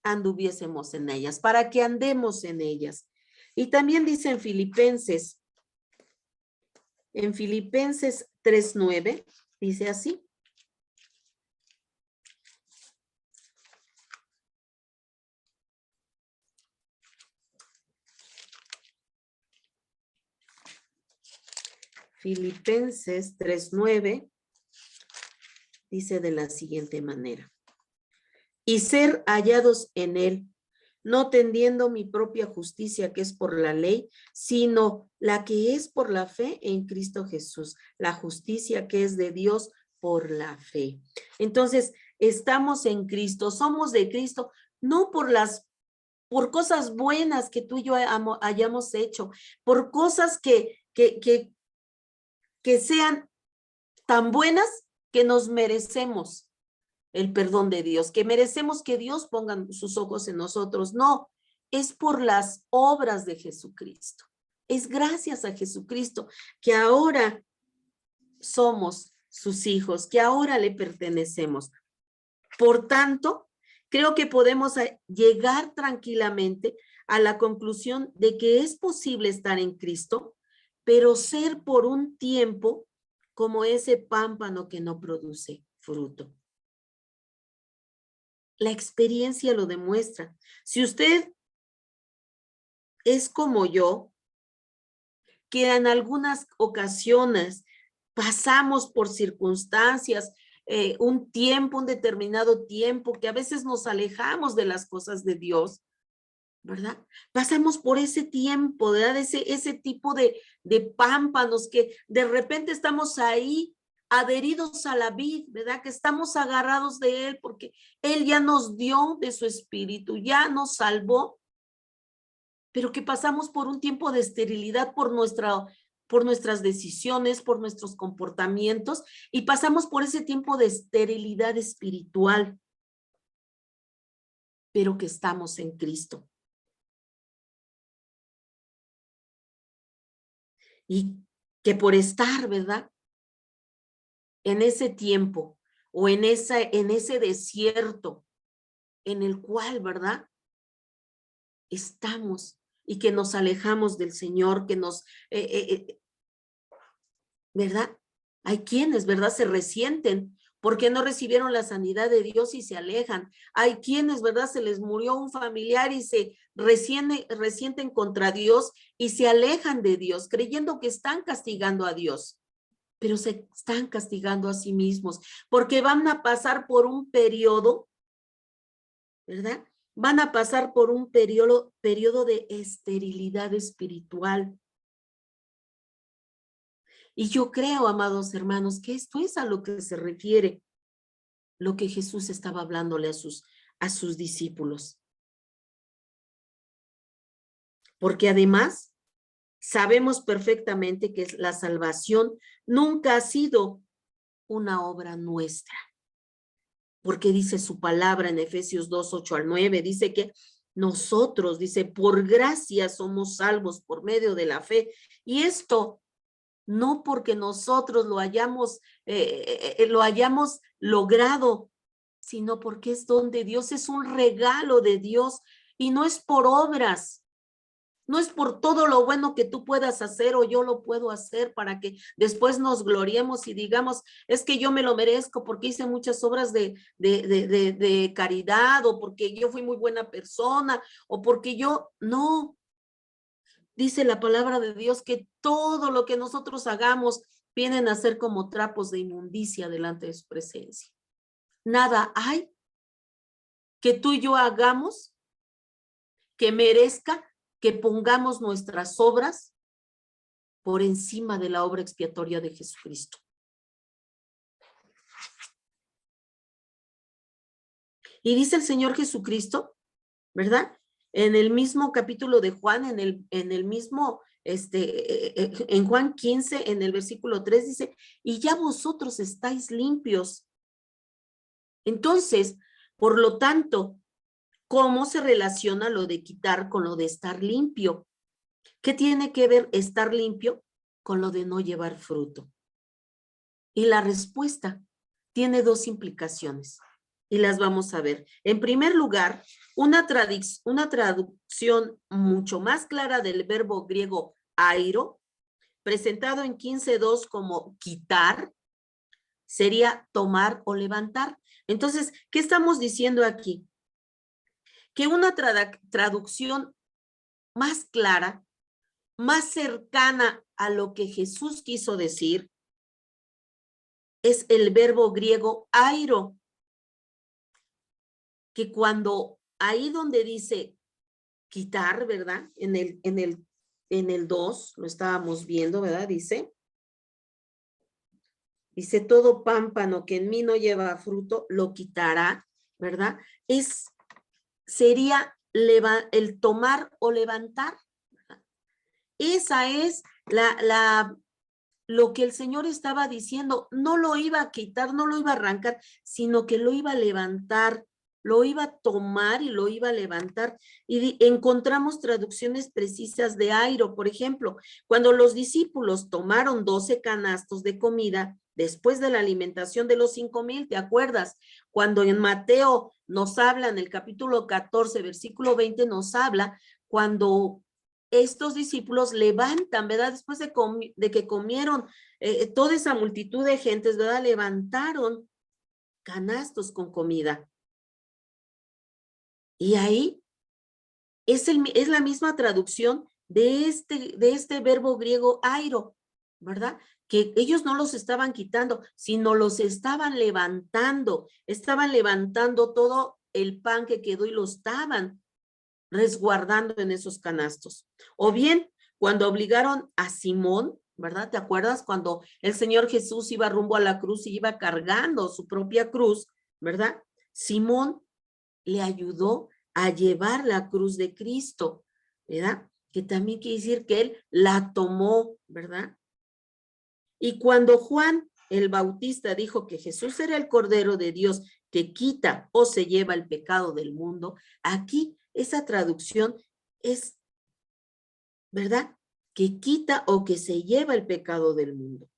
anduviésemos en ellas, para que andemos en ellas. Y también dice en Filipenses 3:9 dice así. Filipenses 3:9 dice de la siguiente manera: y ser hallados en él, no tendiendo mi propia justicia que es por la ley, sino la que es por la fe en Cristo Jesús, la justicia que es de Dios por la fe. Entonces, estamos en Cristo, somos de Cristo, no por cosas buenas que tú y yo hayamos hecho, por cosas que sean tan buenas que nos merecemos el perdón de Dios, que merecemos que Dios ponga sus ojos en nosotros. No, es por las obras de Jesucristo. Es gracias a Jesucristo que ahora somos sus hijos, que ahora le pertenecemos. Por tanto, creo que podemos llegar tranquilamente a la conclusión de que es posible estar en Cristo, pero ser por un tiempo como ese pámpano que no produce fruto. La experiencia lo demuestra. Si usted es como yo, que en algunas ocasiones pasamos por circunstancias, un determinado tiempo, que a veces nos alejamos de las cosas de Dios, ¿verdad? Pasamos por ese tiempo, ¿verdad? Ese tipo de pámpanos que de repente estamos ahí adheridos a la vid, ¿verdad? Que estamos agarrados de él porque él ya nos dio de su espíritu, ya nos salvó, pero que pasamos por un tiempo de esterilidad por nuestras decisiones, por nuestros comportamientos, y pasamos por ese tiempo de esterilidad espiritual, pero que estamos en Cristo. Y que por estar, ¿verdad?, en ese tiempo o en ese desierto en el cual, ¿verdad?, estamos y que nos alejamos del Señor, que nos, ¿verdad? Hay quienes, ¿verdad?, se resienten porque no recibieron la sanidad de Dios y se alejan. Hay quienes, ¿verdad?, se les murió un familiar y se resienten contra Dios y se alejan de Dios, creyendo que están castigando a Dios, pero se están castigando a sí mismos porque van a pasar por un periodo, ¿verdad? Van a pasar por un periodo de esterilidad espiritual. Y yo creo, amados hermanos, que esto es a lo que se refiere lo que Jesús estaba hablándole a sus discípulos. Porque además sabemos perfectamente que la salvación nunca ha sido una obra nuestra. Porque dice su palabra en Efesios 2:8-9, dice que nosotros, dice, por gracia somos salvos por medio de la fe. Y esto no porque nosotros lo hayamos logrado, sino porque es don de Dios, es un regalo de Dios y no es por obras, no es por todo lo bueno que tú puedas hacer o yo lo puedo hacer para que después nos gloriemos y digamos, es que yo me lo merezco porque hice muchas obras de caridad o porque yo fui muy buena persona o porque yo, no. Dice la palabra de Dios que todo lo que nosotros hagamos vienen a ser como trapos de inmundicia delante de su presencia. Nada hay que tú y yo hagamos que merezca que pongamos nuestras obras por encima de la obra expiatoria de Jesucristo. Y dice el Señor Jesucristo, ¿verdad? En el mismo capítulo de Juan, en el mismo, en Juan 15, en el versículo 3 dice, y ya vosotros estáis limpios. Entonces, por lo tanto, ¿cómo se relaciona lo de quitar con lo de estar limpio? ¿Qué tiene que ver estar limpio con lo de no llevar fruto? Y la respuesta tiene dos implicaciones y las vamos a ver. En primer lugar, una traducción mucho más clara del verbo griego airo, presentado en 15:2 como quitar, sería tomar o levantar. Entonces, ¿qué estamos diciendo aquí? Que una traducción más clara, más cercana a lo que Jesús quiso decir, es el verbo griego airo, que cuando ahí donde dice quitar, ¿verdad? En el 2, lo estábamos viendo, ¿verdad? Dice todo pámpano que en mí no lleva fruto, lo quitará, ¿verdad? Sería el tomar o levantar. ¿Verdad? Esa es lo que el Señor estaba diciendo. No lo iba a quitar, no lo iba a arrancar, sino que lo iba a levantar, lo iba a tomar y lo iba a levantar. Y encontramos traducciones precisas de airo. Por ejemplo, cuando los discípulos tomaron 12 canastos de comida después de la alimentación de los 5,000, ¿te acuerdas? Cuando en Mateo nos habla, en el capítulo 14, versículo 20, nos habla cuando estos discípulos levantan, ¿verdad? Después de que comieron toda esa multitud de gentes, ¿verdad? Levantaron canastos con comida. Y ahí es la misma traducción de este verbo griego airo, ¿verdad? Que ellos no los estaban quitando, sino los estaban levantando todo el pan que quedó y lo estaban resguardando en esos canastos. O bien, cuando obligaron a Simón, ¿verdad? ¿Te acuerdas? Cuando el Señor Jesús iba rumbo a la cruz y iba cargando su propia cruz, ¿verdad? Simón le ayudó a llevar la cruz de Cristo, ¿verdad? Que también quiere decir que él la tomó, ¿verdad? Y cuando Juan el Bautista dijo que Jesús era el Cordero de Dios que quita o se lleva el pecado del mundo, aquí esa traducción es, ¿verdad? Que quita o que se lleva el pecado del mundo.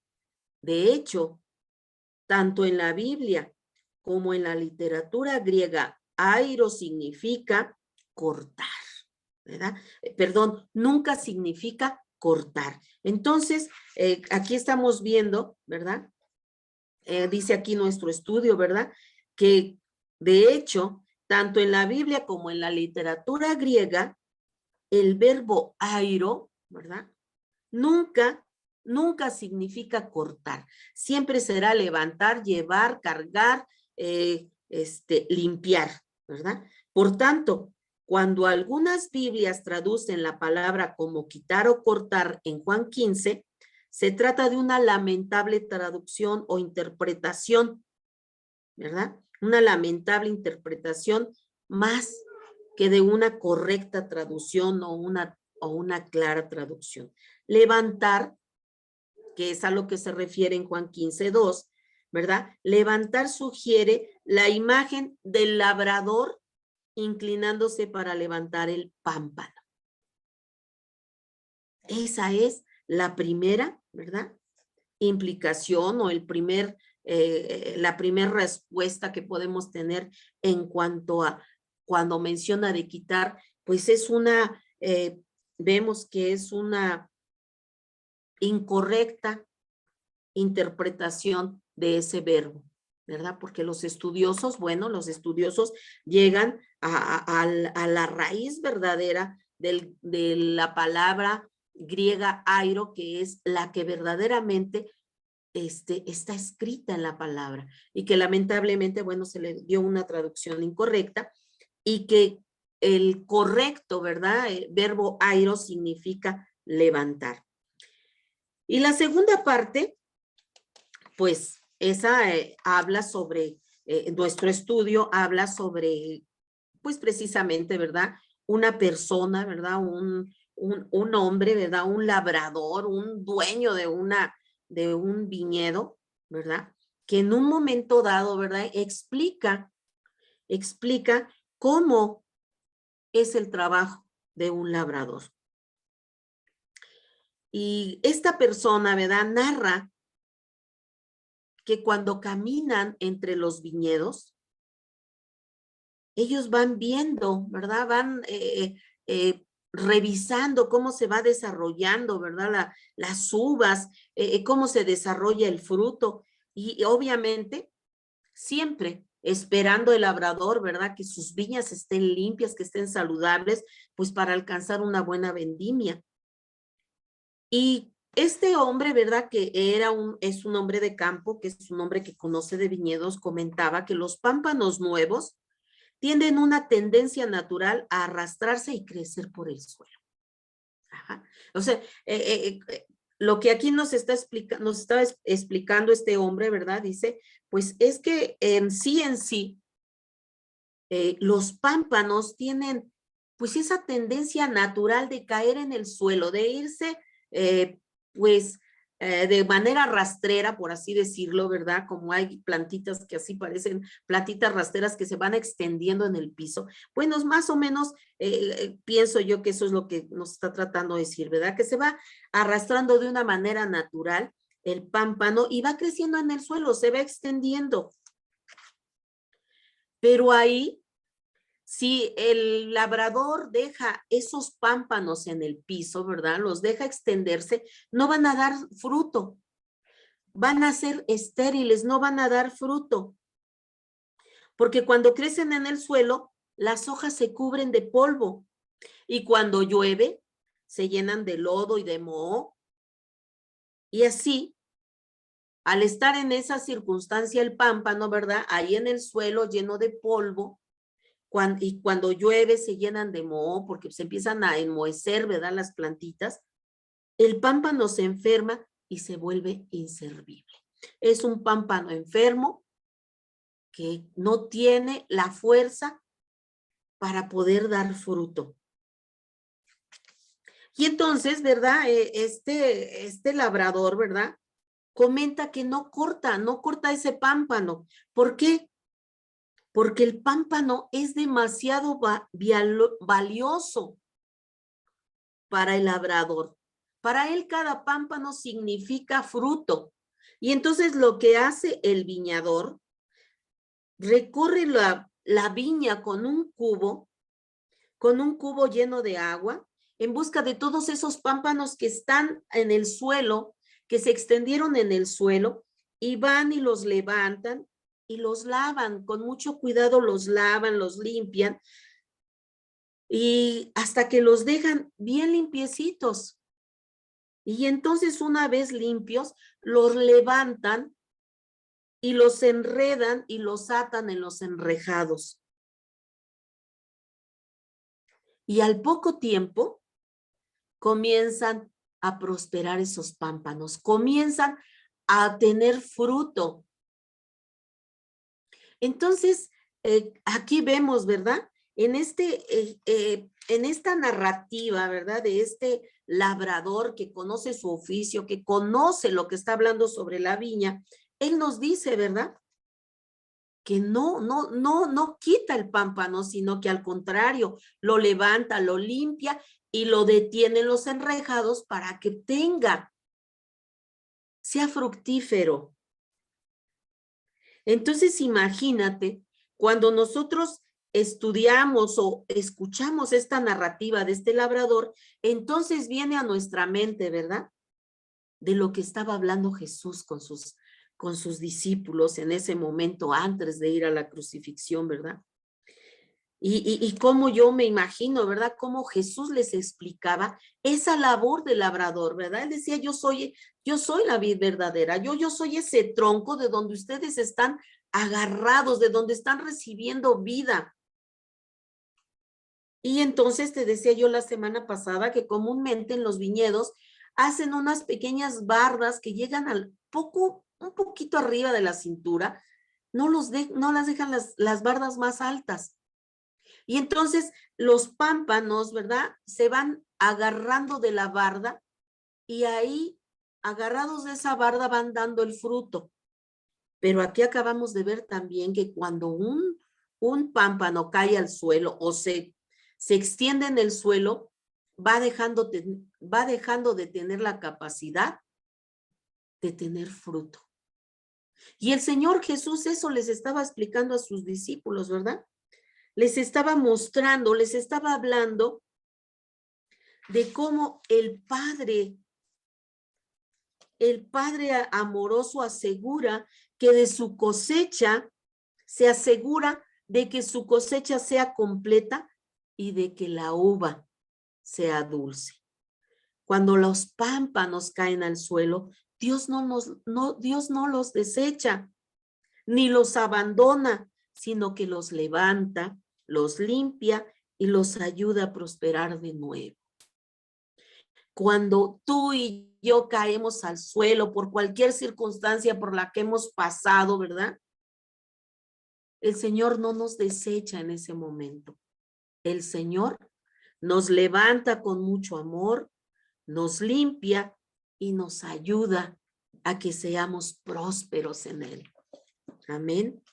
De hecho, tanto en la Biblia como en la literatura griega, airo significa cortar, ¿verdad? Perdón, nunca significa cortar. Entonces, aquí estamos viendo, ¿verdad? Dice aquí nuestro estudio, ¿verdad? Que de hecho, tanto en la Biblia como en la literatura griega, el verbo airo, ¿verdad? Nunca significa cortar. Siempre será levantar, llevar, cargar, limpiar, ¿verdad? Por tanto, cuando algunas Biblias traducen la palabra como quitar o cortar en Juan 15, se trata de una lamentable traducción o interpretación, ¿verdad? Una lamentable interpretación más que de una correcta traducción o una clara traducción. Levantar, que es a lo que se refiere en Juan 15:2, ¿verdad? Levantar sugiere la imagen del labrador inclinándose para levantar el pámpano. Esa es la primera, ¿verdad? Implicación o la primera respuesta que podemos tener en cuanto a cuando menciona de quitar, pues vemos que es una incorrecta interpretación de ese verbo, ¿verdad? Porque los estudiosos llegan a la raíz verdadera de la palabra griega airo, que es la que verdaderamente está escrita en la palabra y que lamentablemente, bueno, se le dio una traducción incorrecta y que el correcto, ¿verdad? El verbo airo significa levantar. Y la segunda parte, pues esa habla sobre, nuestro estudio habla sobre, pues precisamente, ¿verdad? Una persona, ¿verdad? Un hombre, ¿verdad? Un labrador, un dueño de un viñedo, ¿verdad? Que en un momento dado, ¿verdad? Explica cómo es el trabajo de un labrador. Y esta persona, ¿verdad? Narra que cuando caminan entre los viñedos, ellos van viendo, ¿verdad? Van revisando cómo se va desarrollando, ¿verdad? Las uvas, cómo se desarrolla el fruto. Y obviamente siempre esperando el labrador, ¿verdad? Que sus viñas estén limpias, que estén saludables, pues para alcanzar una buena vendimia. Y este hombre, ¿verdad? Que es un hombre de campo, que es un hombre que conoce de viñedos, comentaba que los pámpanos nuevos tienen una tendencia natural a arrastrarse y crecer por el suelo. Ajá. O sea, lo que aquí nos está explicando este hombre, ¿verdad? Dice, pues es que en sí, los pámpanos tienen pues esa tendencia natural de caer en el suelo, de irse eh, pues de manera rastrera, por así decirlo, ¿verdad? Como hay plantitas que así parecen plantitas rastreras que se van extendiendo en el piso. Bueno, más o menos pienso yo que eso es lo que nos está tratando de decir, ¿verdad? Que se va arrastrando de una manera natural el pámpano y va creciendo en el suelo, se va extendiendo. Pero ahí si el labrador deja esos pámpanos en el piso, ¿verdad? Los deja extenderse, no van a dar fruto. Van a ser estériles, no van a dar fruto. Porque cuando crecen en el suelo, las hojas se cubren de polvo. Y cuando llueve, se llenan de lodo y de moho. Y así, al estar en esa circunstancia el pámpano, ¿verdad? Ahí en el suelo lleno de polvo, y cuando llueve se llenan de moho porque se empiezan a enmohecer, ¿verdad? Las plantitas. El pámpano se enferma y se vuelve inservible. Es un pámpano enfermo que no tiene la fuerza para poder dar fruto. Y entonces, ¿verdad? Este labrador, ¿verdad? Comenta que no corta ese pámpano. ¿Por qué? Porque el pámpano es demasiado valioso para el labrador. Para él cada pámpano significa fruto. Y entonces lo que hace el viñador, recorre la viña con un cubo lleno de agua, en busca de todos esos pámpanos que están en el suelo, que se extendieron en el suelo, y van y los levantan y los lavan, con mucho cuidado los lavan, los limpian, y hasta que los dejan bien limpiecitos. Y entonces una vez limpios, los levantan y los enredan y los atan en los enrejados. Y al poco tiempo comienzan a prosperar esos pámpanos, comienzan a tener fruto. Entonces, aquí vemos, ¿verdad? En esta narrativa, ¿verdad? De este labrador que conoce su oficio, que conoce lo que está hablando sobre la viña, él nos dice, ¿verdad? Que no quita el pámpano, sino que al contrario, lo levanta, lo limpia y lo detiene en los enrejados para que sea fructífero. Entonces, imagínate, cuando nosotros estudiamos o escuchamos esta narrativa de este labrador, entonces viene a nuestra mente, ¿verdad? De lo que estaba hablando Jesús con sus discípulos en ese momento antes de ir a la crucifixión, ¿verdad? Y cómo yo me imagino, ¿verdad? Cómo Jesús les explicaba esa labor del labrador, ¿verdad? Él decía, yo soy la vid verdadera, yo soy ese tronco de donde ustedes están agarrados, de donde están recibiendo vida. Y entonces te decía yo la semana pasada que comúnmente en los viñedos hacen unas pequeñas bardas que llegan un poquito arriba de la cintura, no las dejan las bardas más altas. Y entonces los pámpanos, ¿verdad? Se van agarrando de la barda y ahí, agarrados de esa barda, van dando el fruto. Pero aquí acabamos de ver también que cuando un pámpano cae al suelo o se extiende en el suelo, va dejando de tener la capacidad de tener fruto. Y el Señor Jesús eso les estaba explicando a sus discípulos, ¿verdad? Les estaba mostrando, les estaba hablando de cómo el Padre amoroso asegura que de su cosecha, se asegura de que su cosecha sea completa y de que la uva sea dulce. Cuando los pámpanos caen al suelo, Dios no los desecha, ni los abandona, sino que los levanta, los limpia y los ayuda a prosperar de nuevo. Cuando tú y yo caemos al suelo por cualquier circunstancia por la que hemos pasado, ¿verdad? El Señor no nos desecha en ese momento. El Señor nos levanta con mucho amor, nos limpia y nos ayuda a que seamos prósperos en Él. Amén.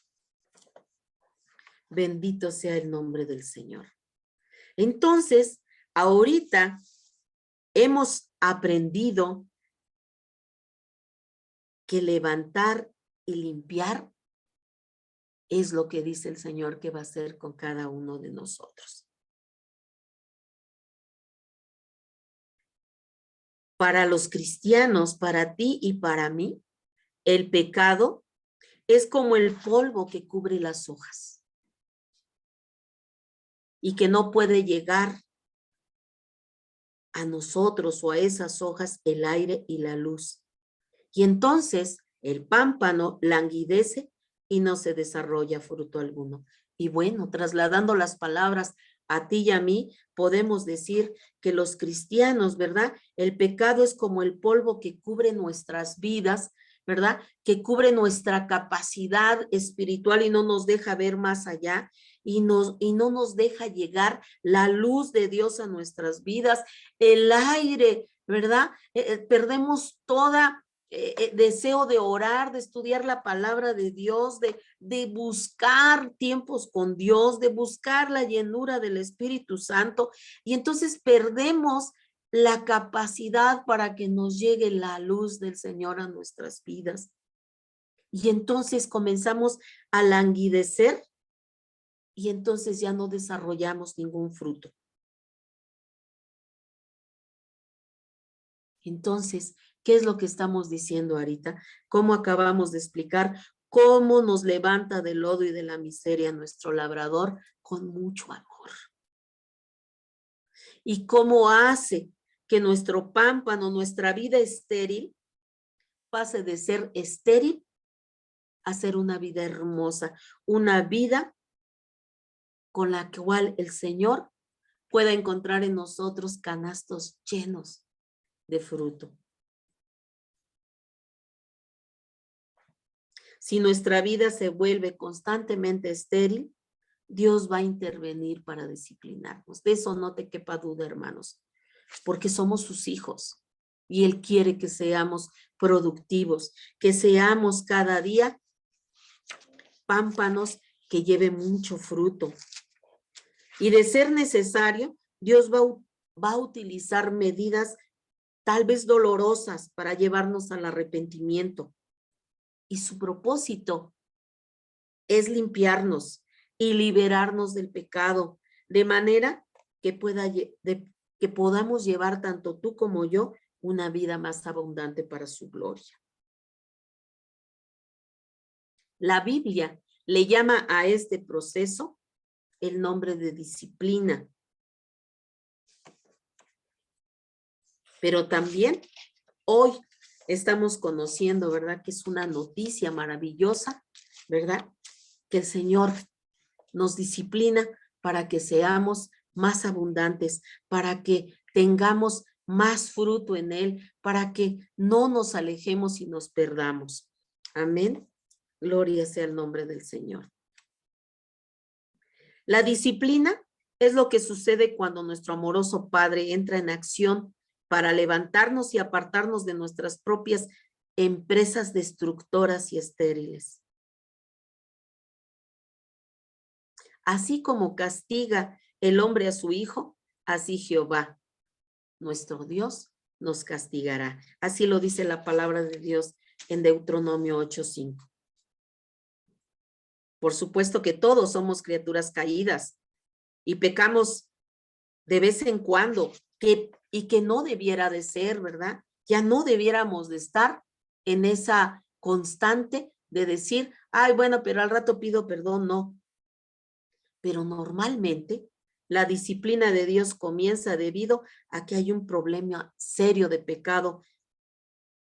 Bendito sea el nombre del Señor. Entonces, ahorita hemos aprendido que levantar y limpiar es lo que dice el Señor que va a hacer con cada uno de nosotros. Para los cristianos, para ti y para mí, el pecado es como el polvo que cubre las hojas y que no puede llegar a nosotros o a esas hojas el aire y la luz. Y entonces el pámpano languidece y no se desarrolla fruto alguno. Y bueno, trasladando las palabras a ti y a mí, podemos decir que los cristianos, ¿verdad? El pecado es como el polvo que cubre nuestras vidas, ¿verdad? Que cubre nuestra capacidad espiritual y no nos deja ver más allá y no nos deja llegar la luz de Dios a nuestras vidas, el aire, ¿verdad? Perdemos toda deseo de orar, de estudiar la palabra de Dios, de buscar tiempos con Dios, de buscar la llenura del Espíritu Santo, y entonces perdemos la capacidad para que nos llegue la luz del Señor a nuestras vidas. Y entonces comenzamos a languidecer y entonces ya no desarrollamos ningún fruto. Entonces, ¿qué es lo que estamos diciendo ahorita? ¿Cómo acabamos de explicar? ¿Cómo nos levanta del lodo y de la miseria nuestro labrador? Con mucho amor. ¿Y cómo hace que nuestro pámpano, nuestra vida estéril, pase de ser estéril a ser una vida hermosa? Una vida con la cual el Señor pueda encontrar en nosotros canastos llenos de fruto. Si nuestra vida se vuelve constantemente estéril, Dios va a intervenir para disciplinarnos. De eso no te quepa duda, hermanos, porque somos sus hijos y Él quiere que seamos productivos, que seamos cada día pámpanos que lleven mucho fruto. Y de ser necesario, Dios va a utilizar medidas tal vez dolorosas para llevarnos al arrepentimiento. Y su propósito es limpiarnos y liberarnos del pecado, de manera que podamos llevar tanto tú como yo una vida más abundante para su gloria. La Biblia le llama a este proceso el nombre de disciplina. Pero también hoy estamos conociendo, ¿verdad? Que es una noticia maravillosa, ¿verdad? Que el Señor nos disciplina para que seamos más abundantes, para que tengamos más fruto en Él, para que no nos alejemos y nos perdamos. Amén. Gloria sea el nombre del Señor. La disciplina es lo que sucede cuando nuestro amoroso Padre entra en acción para levantarnos y apartarnos de nuestras propias empresas destructoras y estériles. Así como castiga el hombre a su hijo, así Jehová, nuestro Dios, nos castigará. Así lo dice la palabra de Dios en Deuteronomio 8:5. Por supuesto que todos somos criaturas caídas y pecamos de vez en cuando, que y que no debiera de ser, ¿verdad? Ya no debiéramos de estar en esa constante de decir, ay, bueno, pero al rato pido perdón, no. Pero normalmente la disciplina de Dios comienza debido a que hay un problema serio de pecado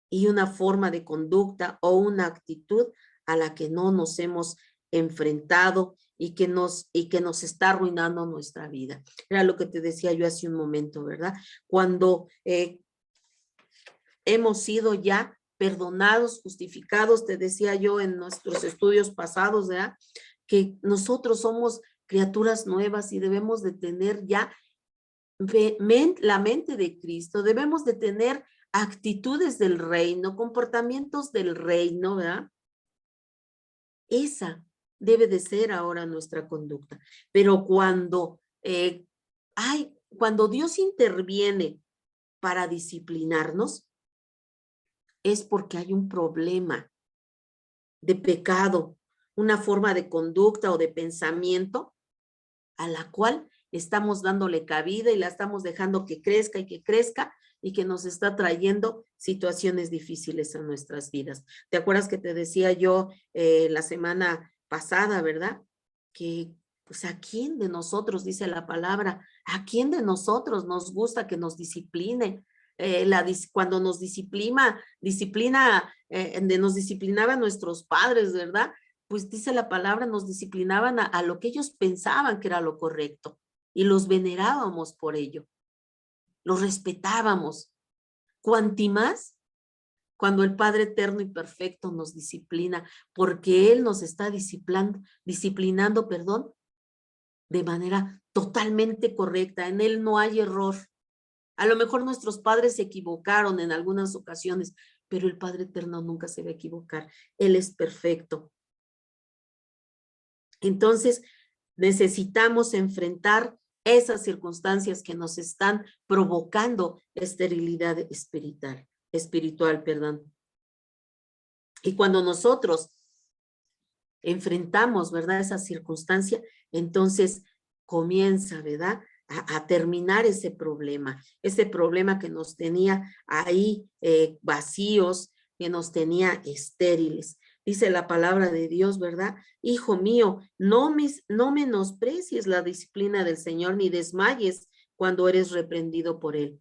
y una forma de conducta o una actitud a la que no nos hemos enfrentado y que nos está arruinando nuestra vida. Era lo que te decía yo hace un momento, ¿verdad? Cuando hemos sido ya perdonados, justificados, te decía yo en nuestros estudios pasados, ¿verdad? Que nosotros somos criaturas nuevas y debemos de tener ya la mente de Cristo, debemos de tener actitudes del reino, comportamientos del reino, ¿verdad? Esa debe de ser ahora nuestra conducta. Pero cuando Dios interviene para disciplinarnos, es porque hay un problema de pecado, una forma de conducta o de pensamiento a la cual estamos dándole cabida y la estamos dejando que crezca y que nos está trayendo situaciones difíciles a nuestras vidas. ¿Te acuerdas que te decía yo la semana pasada, verdad? Que pues a quién de nosotros, dice la palabra, a quién de nosotros nos gusta que nos discipline. Cuando nos nos disciplinaban nuestros padres, ¿verdad? Pues dice la palabra, nos disciplinaban a lo que ellos pensaban que era lo correcto y los venerábamos por ello, los respetábamos. Cuanti más cuando el Padre eterno y perfecto nos disciplina, porque Él nos está disciplinando, perdón, de manera totalmente correcta. En Él no hay error. A lo mejor nuestros padres se equivocaron en algunas ocasiones, pero el Padre eterno nunca se va a equivocar. Él es perfecto. Entonces, necesitamos enfrentar esas circunstancias que nos están provocando esterilidad espiritual, perdón. Y cuando nosotros enfrentamos, ¿verdad? Esa circunstancia, entonces comienza, ¿verdad? A terminar ese problema que nos tenía ahí vacíos, que nos tenía estériles. Dice la palabra de Dios, ¿verdad? Hijo mío, no menosprecies la disciplina del Señor ni desmayes cuando eres reprendido por Él,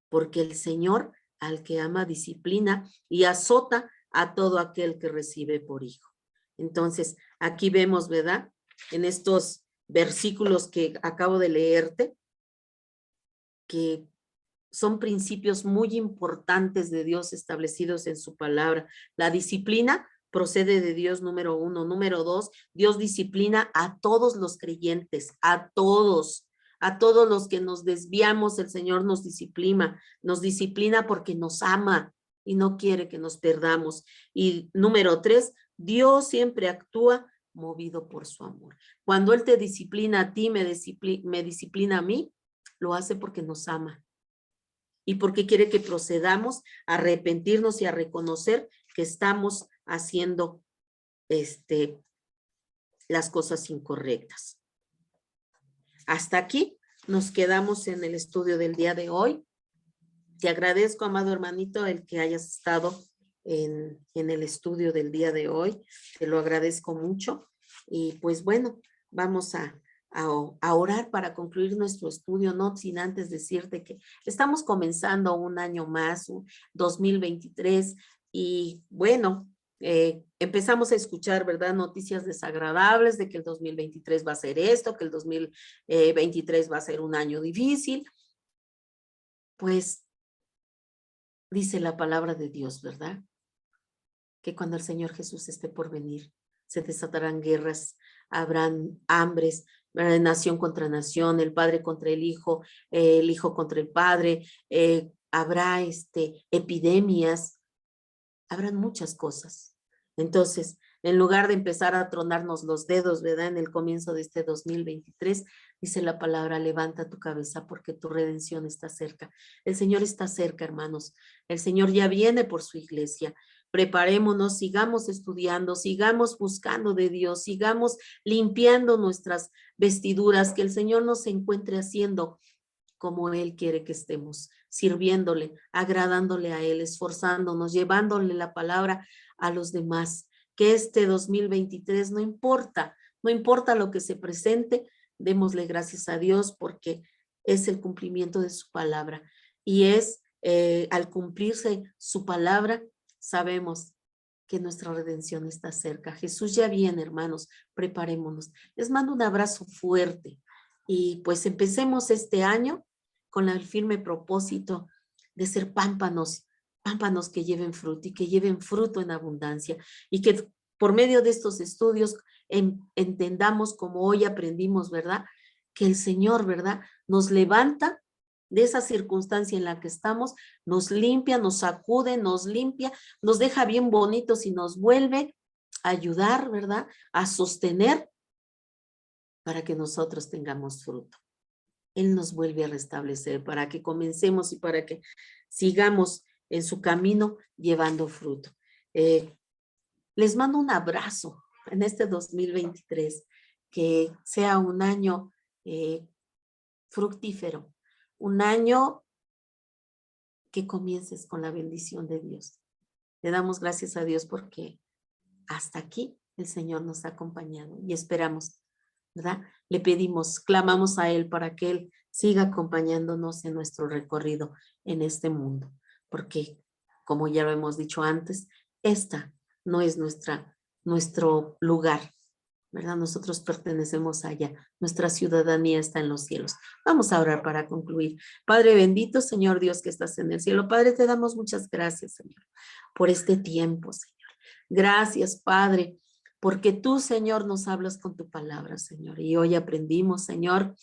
porque el Señor al que ama disciplina y azota a todo aquel que recibe por hijo. Entonces, aquí vemos, ¿verdad? En estos versículos que acabo de leerte, que son principios muy importantes de Dios establecidos en su palabra. La disciplina procede de Dios, número 1. Número 2, Dios disciplina a todos los creyentes, a todos los que nos desviamos, el Señor nos disciplina porque nos ama y no quiere que nos perdamos. Y número 3, Dios siempre actúa movido por su amor. Cuando Él te disciplina a ti, me disciplina a mí, lo hace porque nos ama y porque quiere que procedamos a arrepentirnos y a reconocer que estamos haciendo las cosas incorrectas. Hasta aquí nos quedamos en el estudio del día de hoy. Te agradezco, amado hermanito, el que hayas estado en el estudio del día de hoy. Te lo agradezco mucho. Y pues bueno, vamos a orar para concluir nuestro estudio, no sin antes decirte que estamos comenzando un año más, 2023, y bueno, empezamos a escuchar, ¿verdad? Noticias desagradables de que el 2023 va a ser esto, que el 2023 va a ser un año difícil. Pues dice la palabra de Dios, ¿verdad? Que cuando el Señor Jesús esté por venir, se desatarán guerras, habrán hambres, nación contra nación, el padre contra el hijo contra el padre, habrá epidemias, habrán muchas cosas. Entonces, en lugar de empezar a tronarnos los dedos, ¿verdad? En el comienzo de este 2023, dice la palabra, levanta tu cabeza porque tu redención está cerca. El Señor está cerca, hermanos. El Señor ya viene por su iglesia. Preparémonos, sigamos estudiando, sigamos buscando de Dios, sigamos limpiando nuestras vestiduras, que el Señor nos encuentre haciendo como Él quiere que estemos, sirviéndole, agradándole a Él, esforzándonos, llevándole la palabra a los demás. Que este 2023 no importa, no importa lo que se presente, démosle gracias a Dios porque es el cumplimiento de su palabra. Y al cumplirse su palabra, sabemos que nuestra redención está cerca. Jesús ya viene, hermanos, preparémonos. Les mando un abrazo fuerte y pues empecemos este año con el firme propósito de ser pámpanos, pámpanos que lleven fruto y que lleven fruto en abundancia y que por medio de estos estudios entendamos como hoy aprendimos, ¿verdad? Que el Señor, ¿verdad? Nos levanta de esa circunstancia en la que estamos, nos limpia, nos sacude, nos limpia, nos deja bien bonitos y nos vuelve a ayudar, ¿verdad? A sostener para que nosotros tengamos fruto. Él nos vuelve a restablecer para que comencemos y para que sigamos en su camino llevando fruto. Les mando un abrazo en este 2023, que sea un año fructífero, un año que comiences con la bendición de Dios. Le damos gracias a Dios porque hasta aquí el Señor nos ha acompañado y esperamos, ¿verdad? Le pedimos, clamamos a Él para que Él siga acompañándonos en nuestro recorrido en este mundo, porque como ya lo hemos dicho antes, esta no es nuestro lugar, ¿verdad? Nosotros pertenecemos allá, nuestra ciudadanía está en los cielos. Vamos a orar para concluir. Padre bendito, Señor Dios que estás en el cielo. Padre, te damos muchas gracias, Señor, por este tiempo, Señor. Gracias, Padre, porque tú, Señor, nos hablas con tu palabra, Señor. Y hoy aprendimos, Señor,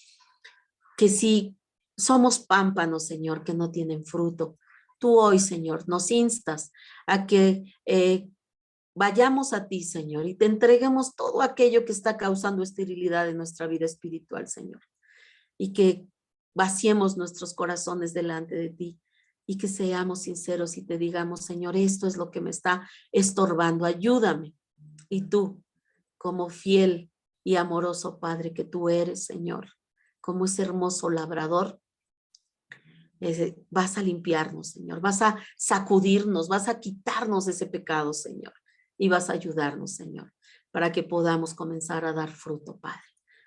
que si somos pámpanos, Señor, que no tienen fruto, tú hoy, Señor, nos instas a que vayamos a ti, Señor, y te entreguemos todo aquello que está causando esterilidad en nuestra vida espiritual, Señor. Y que vaciemos nuestros corazones delante de ti y que seamos sinceros y te digamos, Señor, esto es lo que me está estorbando, ayúdame. Y tú, como fiel y amoroso Padre que tú eres, Señor, como ese hermoso labrador, vas a limpiarnos, Señor, vas a sacudirnos, vas a quitarnos ese pecado, Señor, y vas a ayudarnos, Señor, para que podamos comenzar a dar fruto, Padre.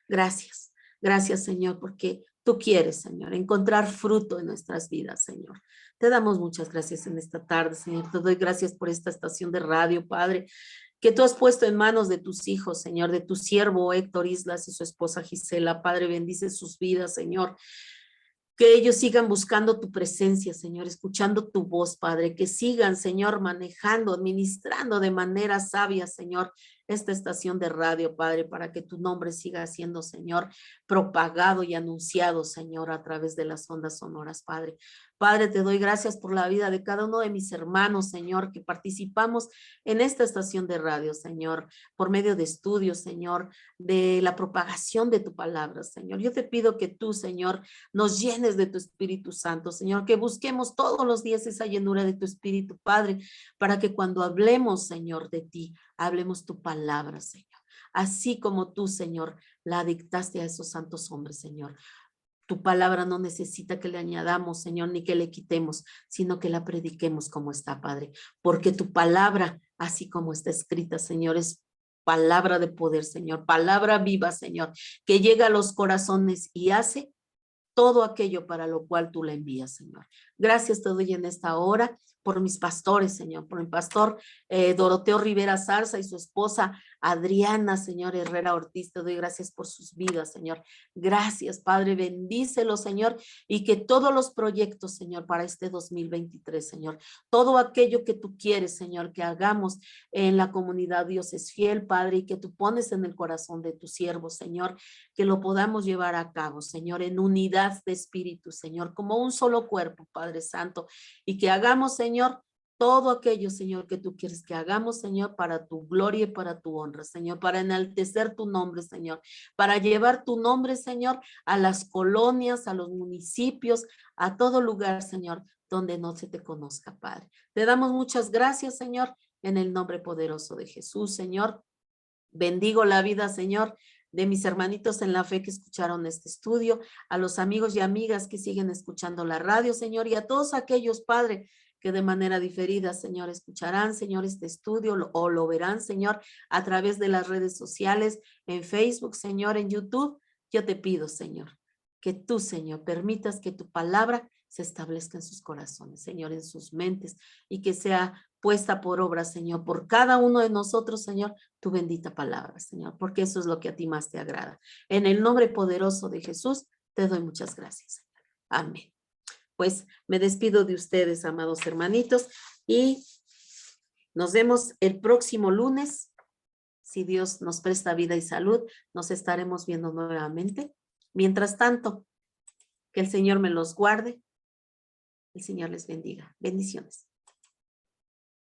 Gracias, gracias, Señor, porque tú quieres, Señor, encontrar fruto en nuestras vidas, Señor. Te damos muchas gracias en esta tarde, Señor. Te doy gracias por esta estación de radio, Padre, que tú has puesto en manos de tus hijos, Señor, de tu siervo Héctor Islas y su esposa Gisela. Padre, bendice sus vidas, Señor. Que ellos sigan buscando tu presencia, Señor, escuchando tu voz, Padre, que sigan, Señor, manejando, administrando de manera sabia, Señor, esta estación de radio, Padre, para que tu nombre siga siendo, Señor, propagado y anunciado, Señor, a través de las ondas sonoras, Padre. Padre, te doy gracias por la vida de cada uno de mis hermanos, Señor, que participamos en esta estación de radio, Señor, por medio de estudios, Señor, de la propagación de tu palabra, Señor. Yo te pido que tú, Señor, nos llenes de tu Espíritu Santo, Señor, que busquemos todos los días esa llenura de tu Espíritu, Padre, para que cuando hablemos, Señor, de ti, hablemos tu palabra, Señor. Así como tú, Señor, la dictaste a esos santos hombres, Señor. Tu palabra no necesita que le añadamos, Señor, ni que le quitemos, sino que la prediquemos como está, Padre. Porque tu palabra, así como está escrita, Señor, es palabra de poder, Señor, palabra viva, Señor, que llega a los corazones y hace todo aquello para lo cual tú la envías, Señor. Gracias te doy en esta hora por mis pastores, Señor, por mi pastor Doroteo Rivera Zarza y su esposa Adriana, Señor Herrera Ortiz. Te doy gracias por sus vidas, Señor. Gracias, Padre, bendícelo, Señor, y que todos los proyectos, Señor, para este 2023, Señor, todo aquello que tú quieres, Señor, que hagamos en la comunidad Dios es fiel, Padre, y que tú pones en el corazón de tu siervo, Señor, que lo podamos llevar a cabo, Señor, en unidad de espíritu, Señor, como un solo cuerpo, Padre Santo, y que hagamos, Señor, todo aquello, Señor, que tú quieres que hagamos, Señor, para tu gloria y para tu honra, Señor, para enaltecer tu nombre, Señor, para llevar tu nombre, Señor, a las colonias, a los municipios, a todo lugar, Señor, donde no se te conozca, Padre. Te damos muchas gracias, Señor, en el nombre poderoso de Jesús, Señor. Bendigo la vida, Señor, de mis hermanitos en la fe que escucharon este estudio, a los amigos y amigas que siguen escuchando la radio, Señor, y a todos aquellos, Padre, que de manera diferida, Señor, escucharán, Señor, este estudio o lo verán, Señor, a través de las redes sociales, en Facebook, Señor, en YouTube. Yo te pido, Señor, que tú, Señor, permitas que tu palabra se establezca en sus corazones, Señor, en sus mentes, y que sea puesta por obra, Señor, por cada uno de nosotros, Señor, tu bendita palabra, Señor, porque eso es lo que a ti más te agrada. En el nombre poderoso de Jesús, te doy muchas gracias, Señor. Amén. Pues me despido de ustedes, amados hermanitos, y nos vemos el próximo lunes. Si Dios nos presta vida y salud, nos estaremos viendo nuevamente. Mientras tanto, que el Señor me los guarde. El Señor les bendiga. Bendiciones.